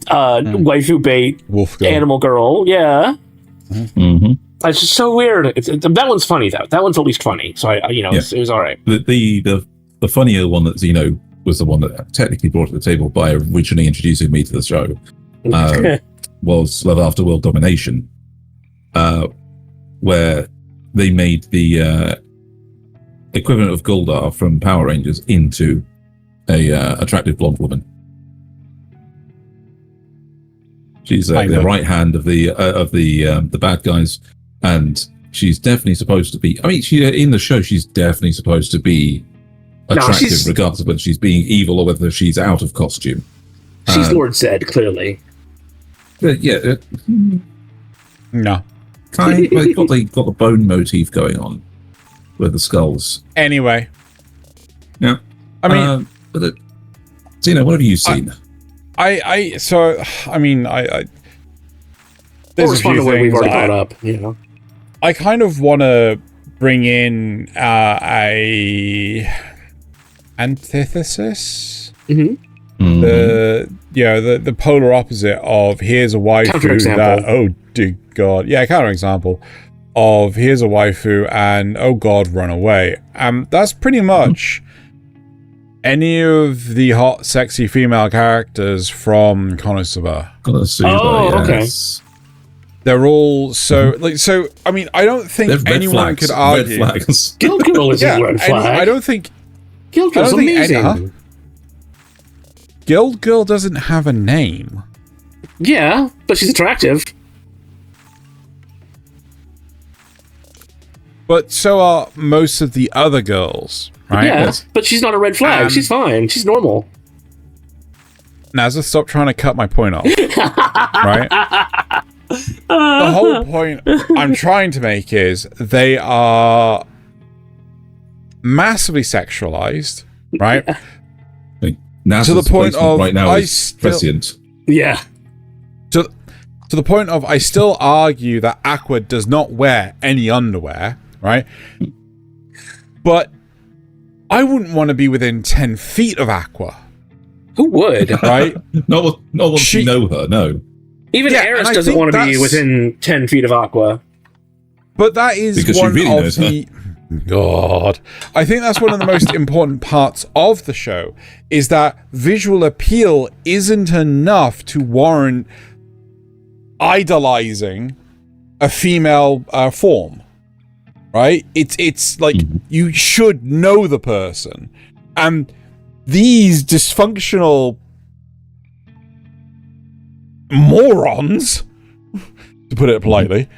waifu bait wolf girl. Animal girl. Yeah. Mm-hmm. It's just so weird. That one's funny though. That one's at least funny. So it was all right. The funnier one that Xeno was the one that technically brought to the table by originally introducing me to the show was Love After World Domination, where they made the equivalent of Goldar from Power Rangers into a attractive blonde woman. She's the right hand of the bad guys, and she's definitely supposed to be. I mean, in the show, she's definitely supposed to be attractive, regardless of whether she's being evil or whether she's out of costume. She's Lord Zed, clearly. Yeah. No. They've got the bone motif going on with the skulls. Anyway. Yeah. I mean, Xeno, what have you seen? There's a few things we've already brought up, you know. I kind of want to bring in a antithesis. Mm-hmm. The polar opposite of here's a waifu that, oh dear god, counterexample of here's a waifu and oh god, run away. That's pretty much any of the hot, sexy female characters from Konosuba. Okay. They're all I don't think anyone could argue. Red flags. Guild Girl is a red flag. I don't think Guild Girl's amazing. Guild Girl doesn't have a name. Yeah, but she's attractive. But so are most of the other girls, right? Yeah, but she's not a red flag. She's fine. She's normal. Nasuth, stop trying to cut my point off. Right? The whole point I'm trying to make is they are massively sexualized, right? To the point of right now is prescient. Yeah. To the point of I still argue that Aqua does not wear any underwear, right? But I wouldn't want to be within 10 feet of Aqua, Who would? right? Not once you know her, no. Even Yeah, Eris and I doesn't think want to be that's- within 10 feet of Aqua. But that is Because she one really of knows the... God. I think that's one of the most important parts of the show, is that visual appeal isn't enough to warrant idolizing a female form, right? It's like, you should know the person. And these dysfunctional morons, to put it politely,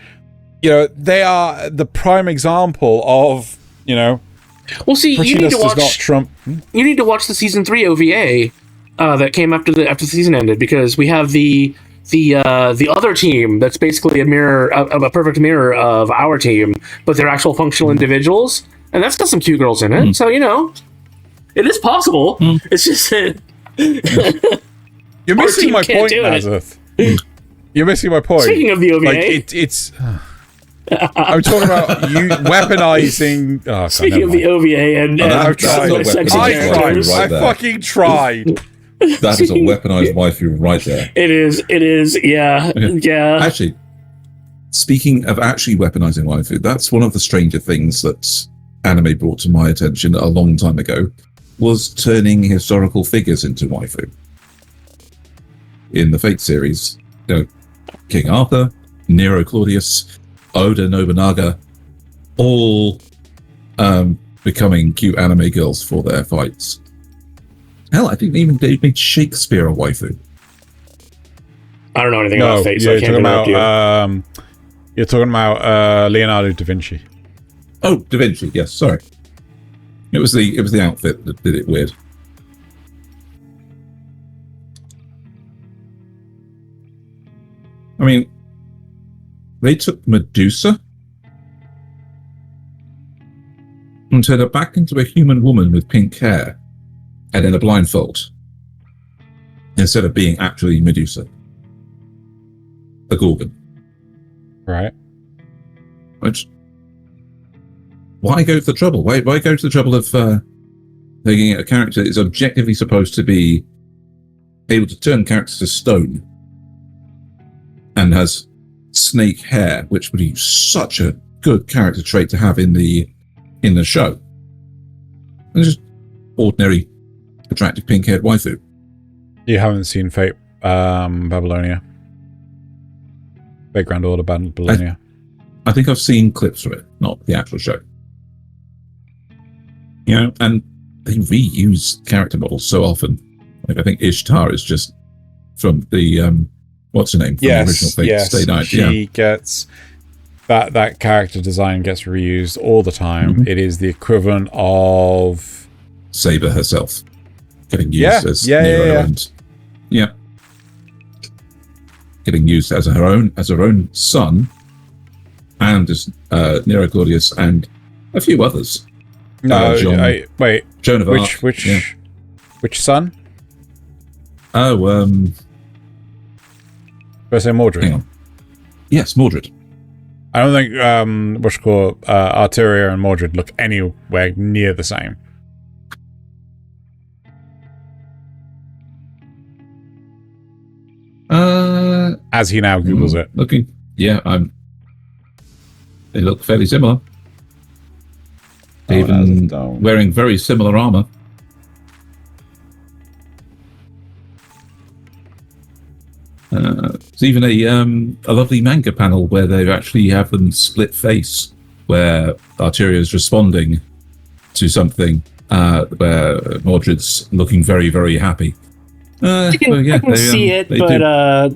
you know, they are the prime example of, you know, Well, see, you need prettiness to does not watch. trump. You need to watch the season 3 OVA that came after the season ended, because we have the other team that's basically a perfect mirror of our team, but they're actual functional individuals, and that's got some cute girls in it. So, you know, it is possible. It's just You're missing team my can't point, do it. Nasuth. You're missing my point. Speaking of the OVA, Like it's. I'm talking about you weaponizing. Oh, God, speaking never of the mind. OVA and I've tried. not sexy weaponized I characters, tried. right I there. fucking tried. That is a weaponized waifu right there. it is, yeah. Actually, speaking of actually weaponizing waifu, that's one of the stranger things that anime brought to my attention a long time ago, was turning historical figures into waifu. In the Fate series, you know, King Arthur, Nero Claudius, Oda Nobunaga, all becoming cute anime girls for their fights. Hell, I think even they made Shakespeare a waifu. I don't know anything No, about Fate, so I you're can't talking interrupt about you. you're talking about Leonardo da Vinci. Oh, Da Vinci, yes, sorry. It was the outfit that did it weird. I mean, they took Medusa and turned her back into a human woman with pink hair and in a blindfold, instead of being actually Medusa, a Gorgon. Right. Which, why go to the trouble? Why go to the trouble of making a character that is objectively supposed to be able to turn characters to stone and has snake hair, which would be such a good character trait to have in the show. And just ordinary, attractive pink-haired waifu. You haven't seen Fate Babylonia? Fate Grand Order Babylonia? I think I've seen clips of it, not the actual show. You know, and they reuse character models so often. Like, I think Ishtar is just from the what's her name? From the original Fate Stay Night. She gets that character design gets reused all the time. Mhm. It is the equivalent of Saber herself getting used as Nero and getting used as her own son, and as Nero Claudius and a few others. no. John- Wait, Joan of Arc. which son? Oh, Did I say Mordred? hang on. Yes, Mordred. I don't think Arteria and Mordred look anywhere near the same. As he now Googles it. Looking, yeah, they look fairly similar. Even wearing very similar armor. There's even a lovely manga panel where they actually have them split face, where Arteria is responding to something, where Mordred's looking very, very happy. I can see it, they but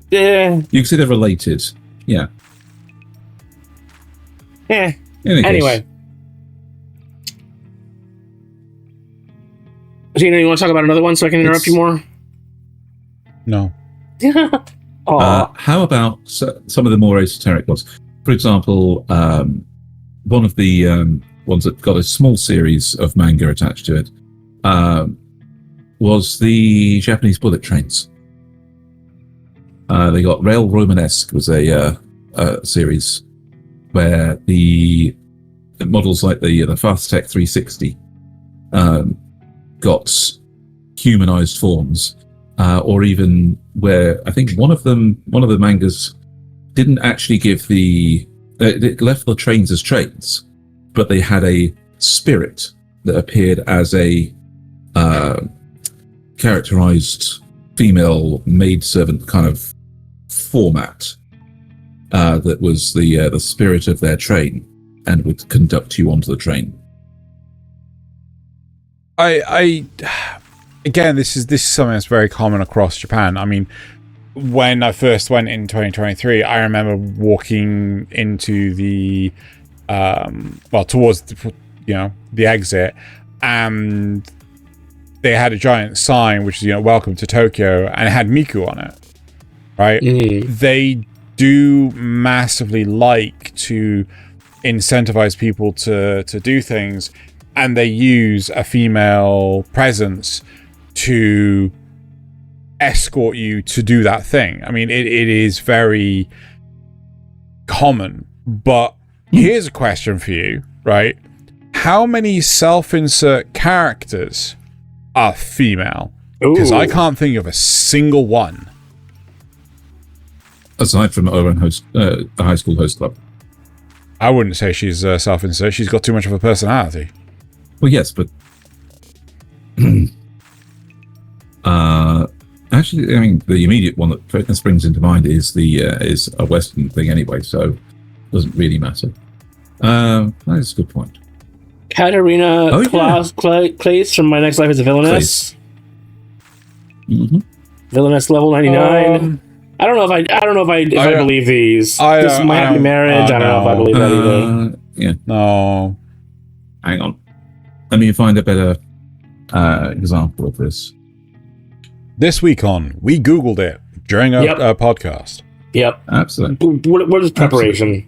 do. You can see they're related. Yeah. In any case, Anyway. Xeno, you want to talk about another one so I can interrupt you more? No. how about some of the more esoteric ones? For example, one of the ones that got a small series of manga attached to it was the Japanese bullet trains. They got Rail Romanesque was a series where the models like the Fastech 360 got humanized forms, or even where I think one of the mangas didn't actually give it left the trains as trains, but they had a spirit that appeared as a characterized female maidservant kind of format, that was the spirit of their train and would conduct you onto the train. Again, this is something that's very common across Japan. I mean, when I first went in 2023, I remember walking into the towards the exit, and they had a giant sign which is welcome to Tokyo, and it had Miku on it, right? They do massively like to incentivize people to do things, and they use a female presence to escort you to do that thing. I mean, it is very common. But here's a question for you, right? How many self-insert characters are female? Because I can't think of a single one. Aside from Owen the High School Host Club. I wouldn't say she's self-insert. She's got too much of a personality. Well, yes, but actually, I mean, the immediate one that springs into mind is is a Western thing anyway, so it doesn't really matter. That's a good point. Katarina Claes from My Next Life as a Villainess. Villainess level 99. I don't know if I believe these. This might be marriage. I don't know if I believe that either. Yeah. No. Hang on. Let me find a better example of this. This week on, we Googled it during our podcast. Yep. Absolutely. What is preparation? Absolutely.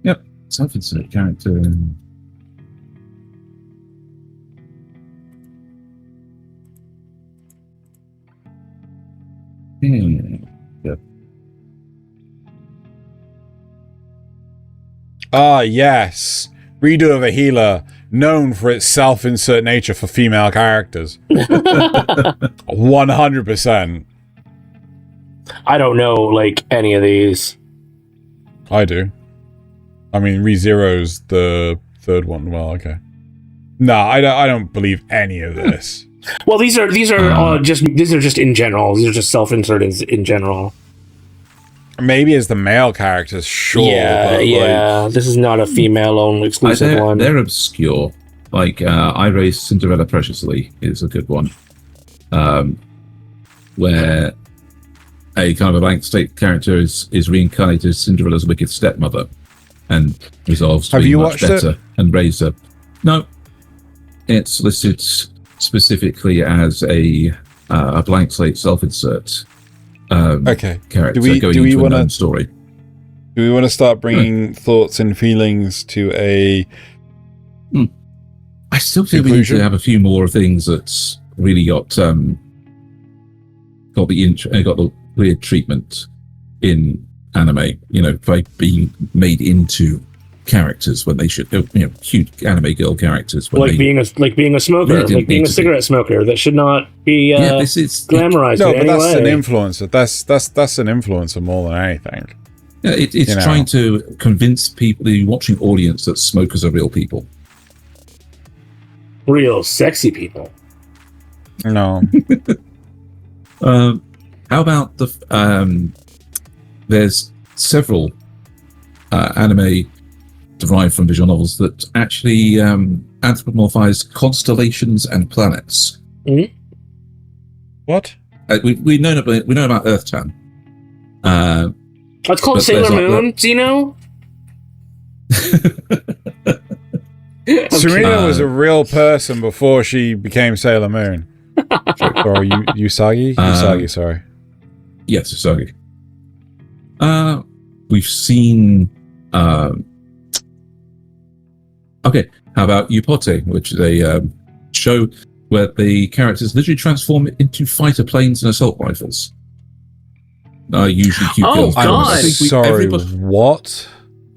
Yep. Self-insert character. Yep. Ah, yes. Redo of a healer known for its self-insert nature for female characters. 100%. I don't know, any of these. I do. I mean, ReZero's the third one. Well, okay. No, I don't believe any of this. Well, these are just in general. These are just self-insert in general. Maybe as the male characters, sure. Yeah. This is not a female-owned exclusive one. They're obscure. I Raised Cinderella Preciously is a good one, where a kind of a blank state character is reincarnated as Cinderella's wicked stepmother, and resolves to be much better and raise her. No, it's listed specifically as a blank slate self-insert. Character do we want to story? Do we want to start bringing thoughts and feelings to a? I still think we need to have a few more things that's really got the weird treatment in anime. By being made into characters when they should, cute anime girl characters. Being a smoker, being a cigarette smoker, that should not be glamorized. No, but that's an influencer. That's an influencer more than anything. Yeah, it's trying to convince people, the watching audience, that smokers are real people. Real sexy people. No. How about there's several anime derived from visual novels that actually anthropomorphize constellations and planets. Mm-hmm. What? We know about Earthtan. That's called Sailor Moon, Xeno. Serena was a real person before she became Sailor Moon. Or Usagi? Usagi, sorry. Yes, Usagi. We've seen... Okay, how about Yupote, which is a show where the characters literally transform into fighter planes and assault rifles. Usually cute girls. God. Sorry, what?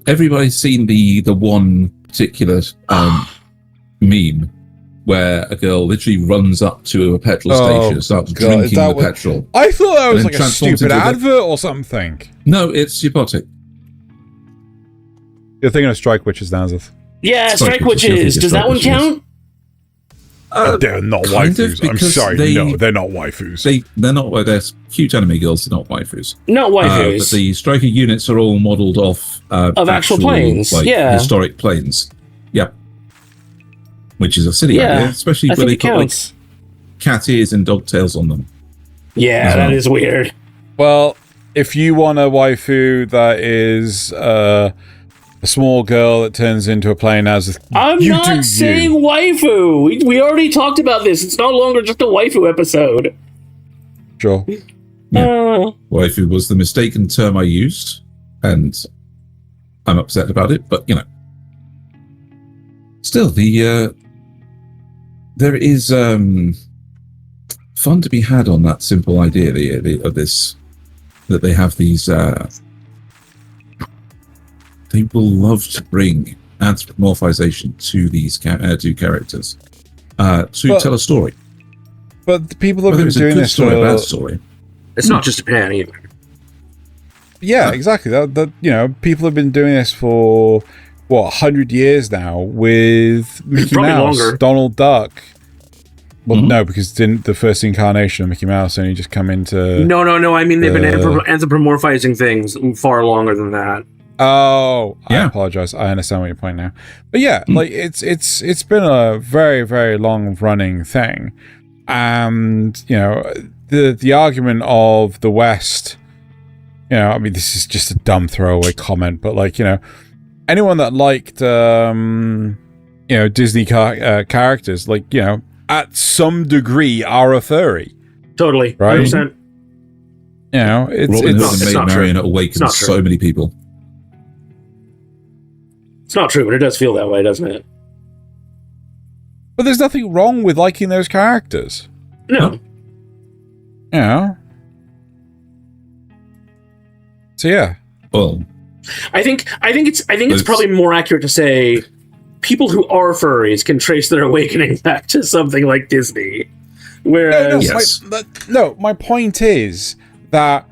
everybody's seen the one particular meme where a girl literally runs up to a petrol station and starts drinking the petrol. I thought that was and like a stupid advert or something. No, it's Yupotic. You're thinking of Strike Witches, Nasuth. Yeah, Strike Witches. Does that one count? They're not waifus. I'm sorry. No, they're not waifus. They're not. They're cute anime girls. They're not waifus. Not waifus. But the striker units are all modelled off of actual planes. Like, historic planes. Yep. Which is a silly idea, especially when they put like cat ears and dog tails on them. Yeah, that is weird. Well, if you want a waifu that is a small girl that turns into a plane as I'm not saying waifu. We already talked about this. It's no longer just a waifu episode. Sure. Yeah. Waifu was the mistaken term I used, and I'm upset about it, but you know. Still, there is fun to be had on that simple idea of this, that they have these they will love to bring anthropomorphization to these two characters to tell a story. But the people have been doing this story, a bad story. It's not just Japan either. Yeah, exactly. That you know, people have been doing this for 100 years now with Mickey Mouse, longer. Donald Duck. Well, no, because didn't the first incarnation of Mickey Mouse only just come into? No. I mean, they've been anthropomorphizing things far longer than that. Oh, I apologize. I understand what you're pointing now. But yeah, like it's been a very, very long running thing, and you know the argument of the West. You know, I mean, this is just a dumb throwaway comment, but like you know, anyone that liked you know Disney characters, like you know, at some degree are a furry. Totally, right? 100%. You know, Robin Hood and Maid Marian awakened so many people. It's not true, but it does feel that way, doesn't it? But there's nothing wrong with liking those characters. No. You know? So yeah. Well, I think it's probably more accurate to say people who are furries can trace their awakening back to something like Disney. Whereas my point is that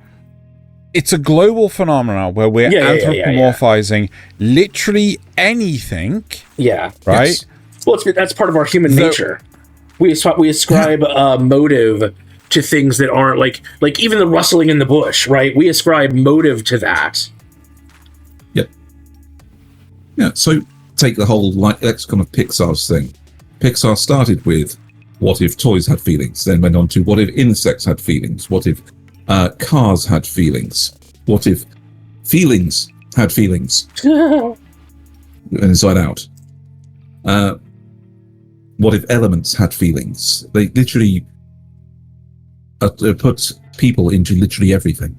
it's a global phenomenon where we're anthropomorphizing literally anything. Yeah. Right? Yes. Well, that's part of our human nature. We ascribe a motive to things that aren't like even the rustling in the bush, right? We ascribe motive to that. Yep. Yeah, so take the whole lexicon of Pixar's thing. Pixar started with what if toys had feelings, then went on to what if insects had feelings, what if cars had feelings, what if feelings had feelings, and Inside Out. What if elements had feelings? They literally put people into literally everything,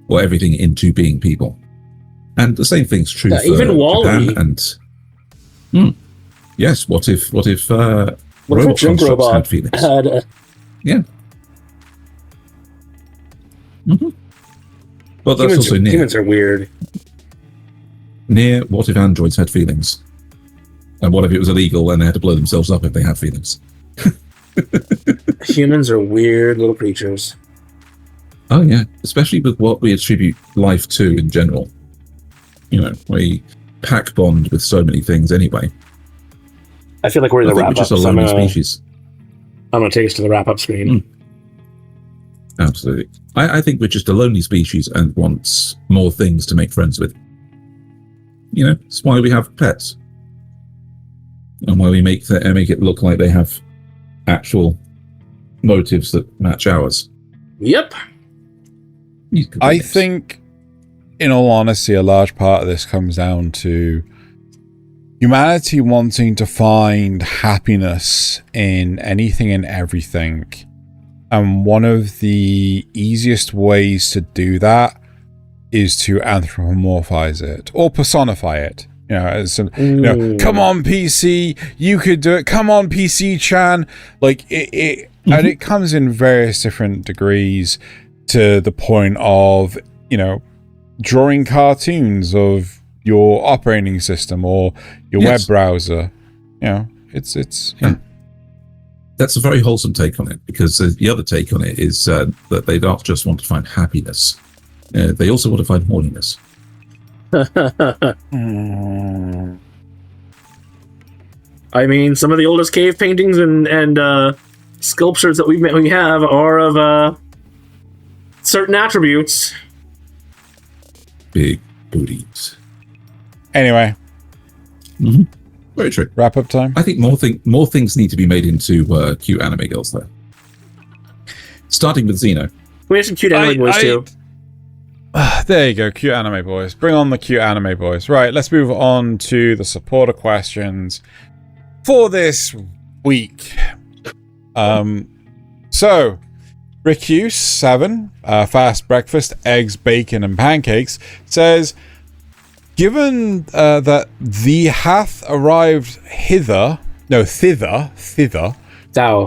or everything into being people. And the same thing's true for even WALL-E. Japan. And yes, what if robot constructs had feelings? Yeah. Mm-hmm. But that's also near. Humans are weird. Near, what if androids had feelings? And what if it was illegal and they had to blow themselves up if they have feelings? Humans are weird little creatures. Oh yeah, especially with what we attribute life to in general. You know, we pack bond with so many things anyway. I feel like we're in the wrap-up. We're just a lonely species. I'm going to take us to the wrap-up screen. Absolutely. I think we're just a lonely species and want more things to make friends with. You know, it's why we have pets. And why we make it look like they have actual motives that match ours. Yep. I think, in all honesty, a large part of this comes down to humanity wanting to find happiness in anything and everything. And one of the easiest ways to do that is to anthropomorphize it or personify it. You know, as some, you know, come on PC, you could do it. Come on PC-chan. Like it and it comes in various different degrees to the point of, you know, drawing cartoons of your operating system or your web browser. You know, it's yeah. That's a very wholesome take on it, because the other take on it is that they don't just want to find happiness. They also want to find horniness. I mean, some of the oldest cave paintings and sculptures that we have are of certain attributes. Big booties. Anyway. Mm-hmm. Very true. Wrap up time. I think more things need to be made into cute anime girls, though. Starting with Xeno. We have some cute anime boys too. There you go, cute anime boys. Bring on the cute anime boys. Right, let's move on to the supporter questions for this week. So, Rick7, fast breakfast, eggs, bacon, and pancakes, says, given that thee hath arrived thither. Thou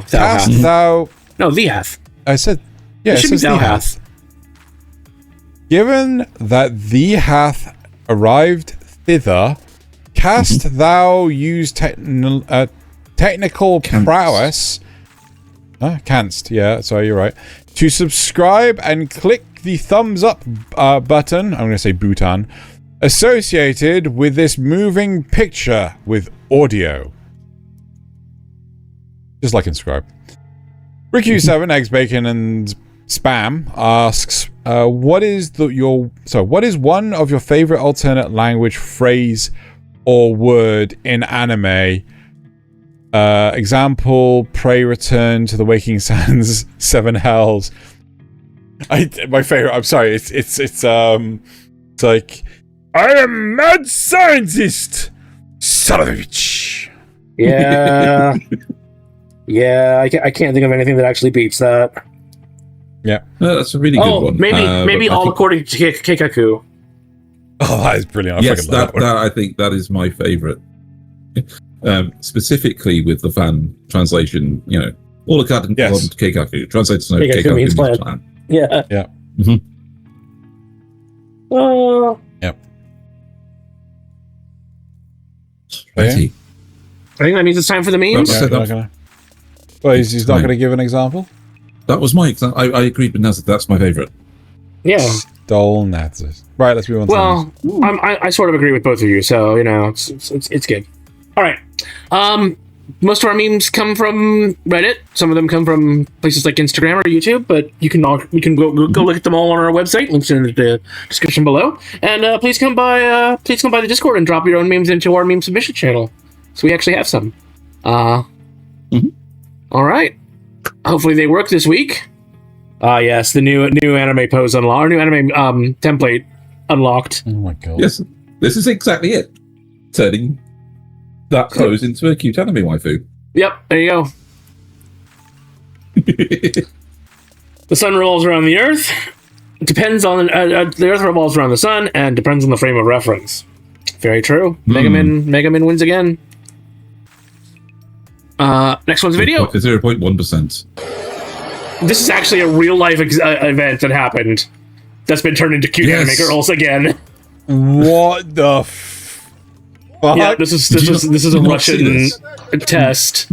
Cast hath. thou. No, thee hath. I said, yeah, it says thou thee hath. Given that thee hath arrived thither, cast thou use technical prowess. Canst, yeah, sorry, you're right. To subscribe and click the thumbs up button, I'm going to say Bhutan, associated with this moving picture with audio. Just like and subscribe. Rick7, Eggs, Bacon, and Spam asks, what is one of your favorite alternate language phrase or word in anime? Example, pray return to the waking sands, 7 hells. My favorite, I'm sorry, it's like, I am mad scientist, son of a bitch. Yeah. Yeah, I can't think of anything that actually beats that. Yeah. No, that's a really good one. Maybe all according to Keikaku. Oh, that is brilliant. Yes, that I think that is my favorite. Specifically with the fan translation, you know, all according to Keikaku. Translates to Keikaku means plan. Yeah. Yeah. Mm-hmm. Yep. I think that means it's time for the memes. He's not going to give an example? That was my example. I agreed with Nasuth. That's my favorite. Yeah. Stole Nasuth. Right, let's move on to I sort of agree with both of you, so, you know, it's good. All right. Most of our memes come from Reddit. Some of them come from places like Instagram or YouTube, but you can go look at them all on our website. Links in the description below. And please come by the Discord and drop your own memes into our meme submission channel, so we actually have some. All right. Hopefully they work this week. Yes, the new anime pose unlocked, or new anime template unlocked. Oh my god. Yes, this is exactly it. Turning that pose into a cute anime waifu. Yep, there you go. The sun revolves around the Earth. It depends on the Earth revolves around the sun, and depends on the frame of reference. Very true. Megamin wins again. Next one's video. 0.1%. This is actually a real life event that happened. That's been turned into cute anime girls again. What the fuck? Yeah, this is a Russian test.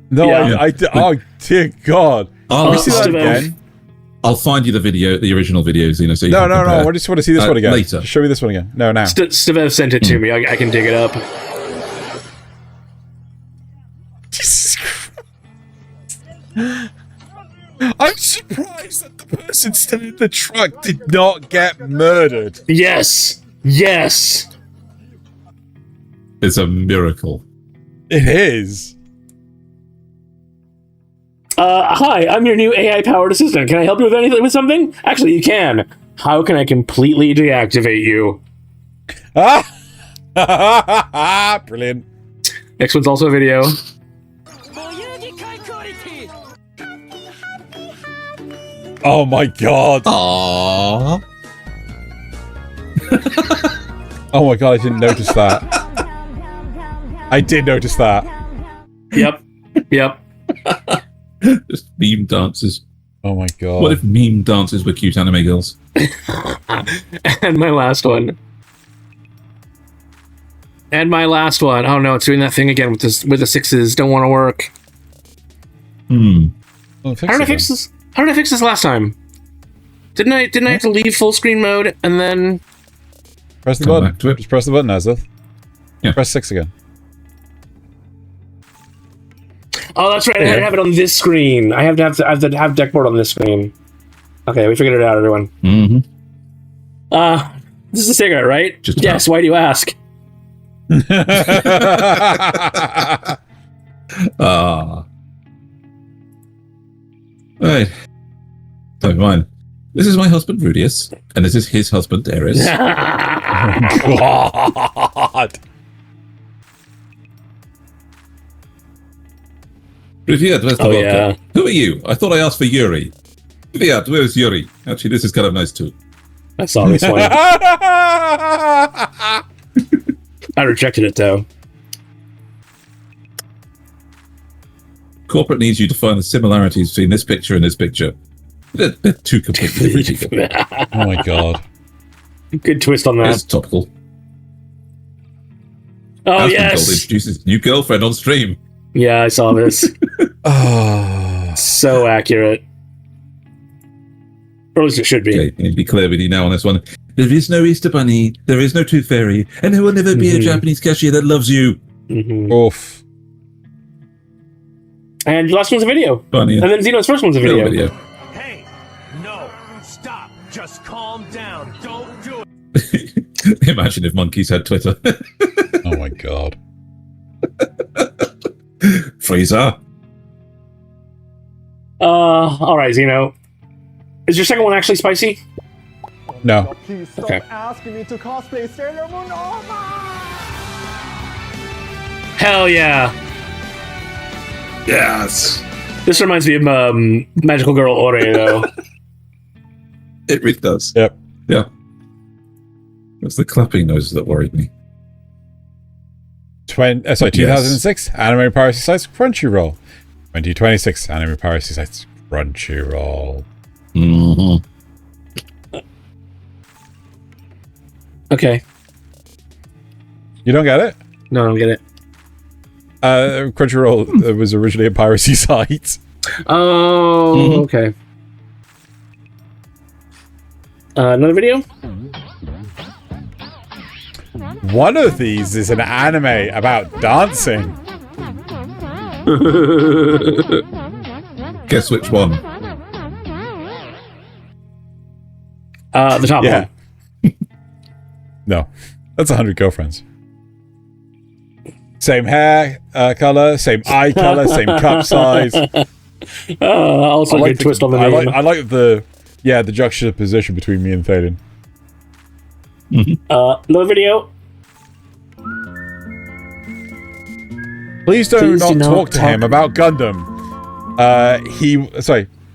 No, yeah. Oh dear God! Can we see that again? I'll find you the video, the original video, Xeno. So no. I just want to see this one again. Later. Show me this one again. No, now. Stevev sent it to me. I can dig it up. Jesus Christ. I'm surprised that the person still in the truck did not get murdered. Yes. It's a miracle. It is. Hi, I'm your new AI-powered assistant. Can I help you with something? Actually, you can. How can I completely deactivate you? Brilliant. Next one's also a video. Oh my God. Aww. Oh my God, I didn't notice that. I did notice that. Yep. Just meme dances. Oh my god. What if meme dances were cute anime girls? And my last one. And my last one. Oh no, it's doing that thing again with the sixes. Don't want to work. Well, How did I fix this? How did I fix this last time? Didn't I have to leave full screen mode and then Press the Come button. back to it. Just press the button, Nasuth. Yeah. Press 6 again. Oh, that's right. I had to have it on this screen. I have to have deck board on this screen. Okay, we figured it out, everyone. Mm-hmm. This is a cigarette, right? Just yes. Why do you ask? Right. Don't mind. This is my husband, Rudius, and this is his husband, Eris. God. Riviad, where's the Oh, vodka? yeah. Who are you? I thought I asked for Yuri. Riviad, where's Yuri? Actually, this is kind of nice too. I saw this one. I rejected it though. Corporate needs you to find the similarities between this picture and this picture. They're too completely ridiculous. Oh my god. Good twist on that. It's topical. Oh Husband yes. introduces new girlfriend on stream. Yeah, I saw this. Oh. So accurate. Or at least it should be. Okay, I need to be clear with you now on this one. There is no Easter Bunny, there is no Tooth Fairy, and there will never be a Japanese cashier that loves you. Oof. And your last one's a video. Bunny. And then Xeno's first one's a video. Hey, no, stop. Just calm down. Don't do it. Imagine if monkeys had Twitter. Oh my god. Freezer. Alright, Xeno. Is your second one actually spicy? No. Please stop Okay. asking me to cosplay Sailor Moon. Oh my! Hell yeah. Yes. This reminds me of Magical Girl Ore, though. It really does. Yep. Yeah. It's the clapping noises that worried me. 2006 anime piracy sites Crunchyroll. 2026 anime piracy sites Crunchyroll. Mm-hmm. Okay. You don't get it? No, I don't get it. Crunchyroll was originally a piracy site. Oh, okay. Another video? One of these is an anime about dancing. Guess which one? The top Yeah. one. No. That's 100 Girlfriends. Same hair color, same eye color, same cup size. Also a good twist on the name. I like the juxtaposition between me and Thaylien. Another video? Please do not talk to him about Gundam.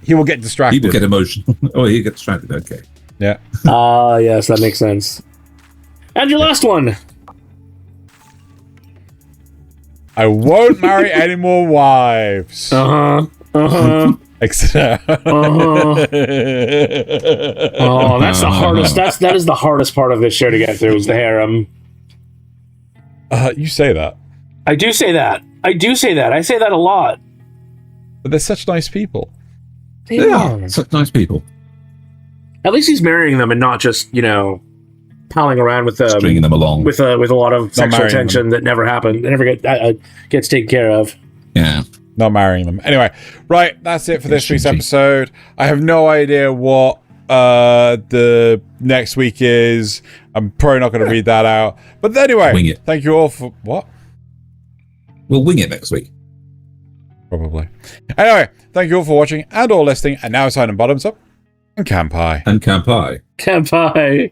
He will get distracted. People get emotional. Oh, he gets distracted. Okay. Yeah. Yes, that makes sense. And your last one. I won't marry any more wives. Uh-huh. Except Oh, that's the hardest. That is the hardest part of this show to get through is the harem. You say that. I do say that. I say that a lot. But they're such nice people. They are. Such nice people. At least he's marrying them and not just, palling around with them. Stringing them along. With a lot of sexual marrying tension that never happened. That never gets taken care of. Yeah. Not marrying them. Anyway, right, that's it for this week's episode. I have no idea what the next week is. I'm probably not going to read that out. But anyway, Wing it. Thank you all for... What? We'll wing it next week. Probably. Anyway, thank you all for watching and or listening. And now it's time to bottoms up and Kanpai. And Kanpai. Kanpai.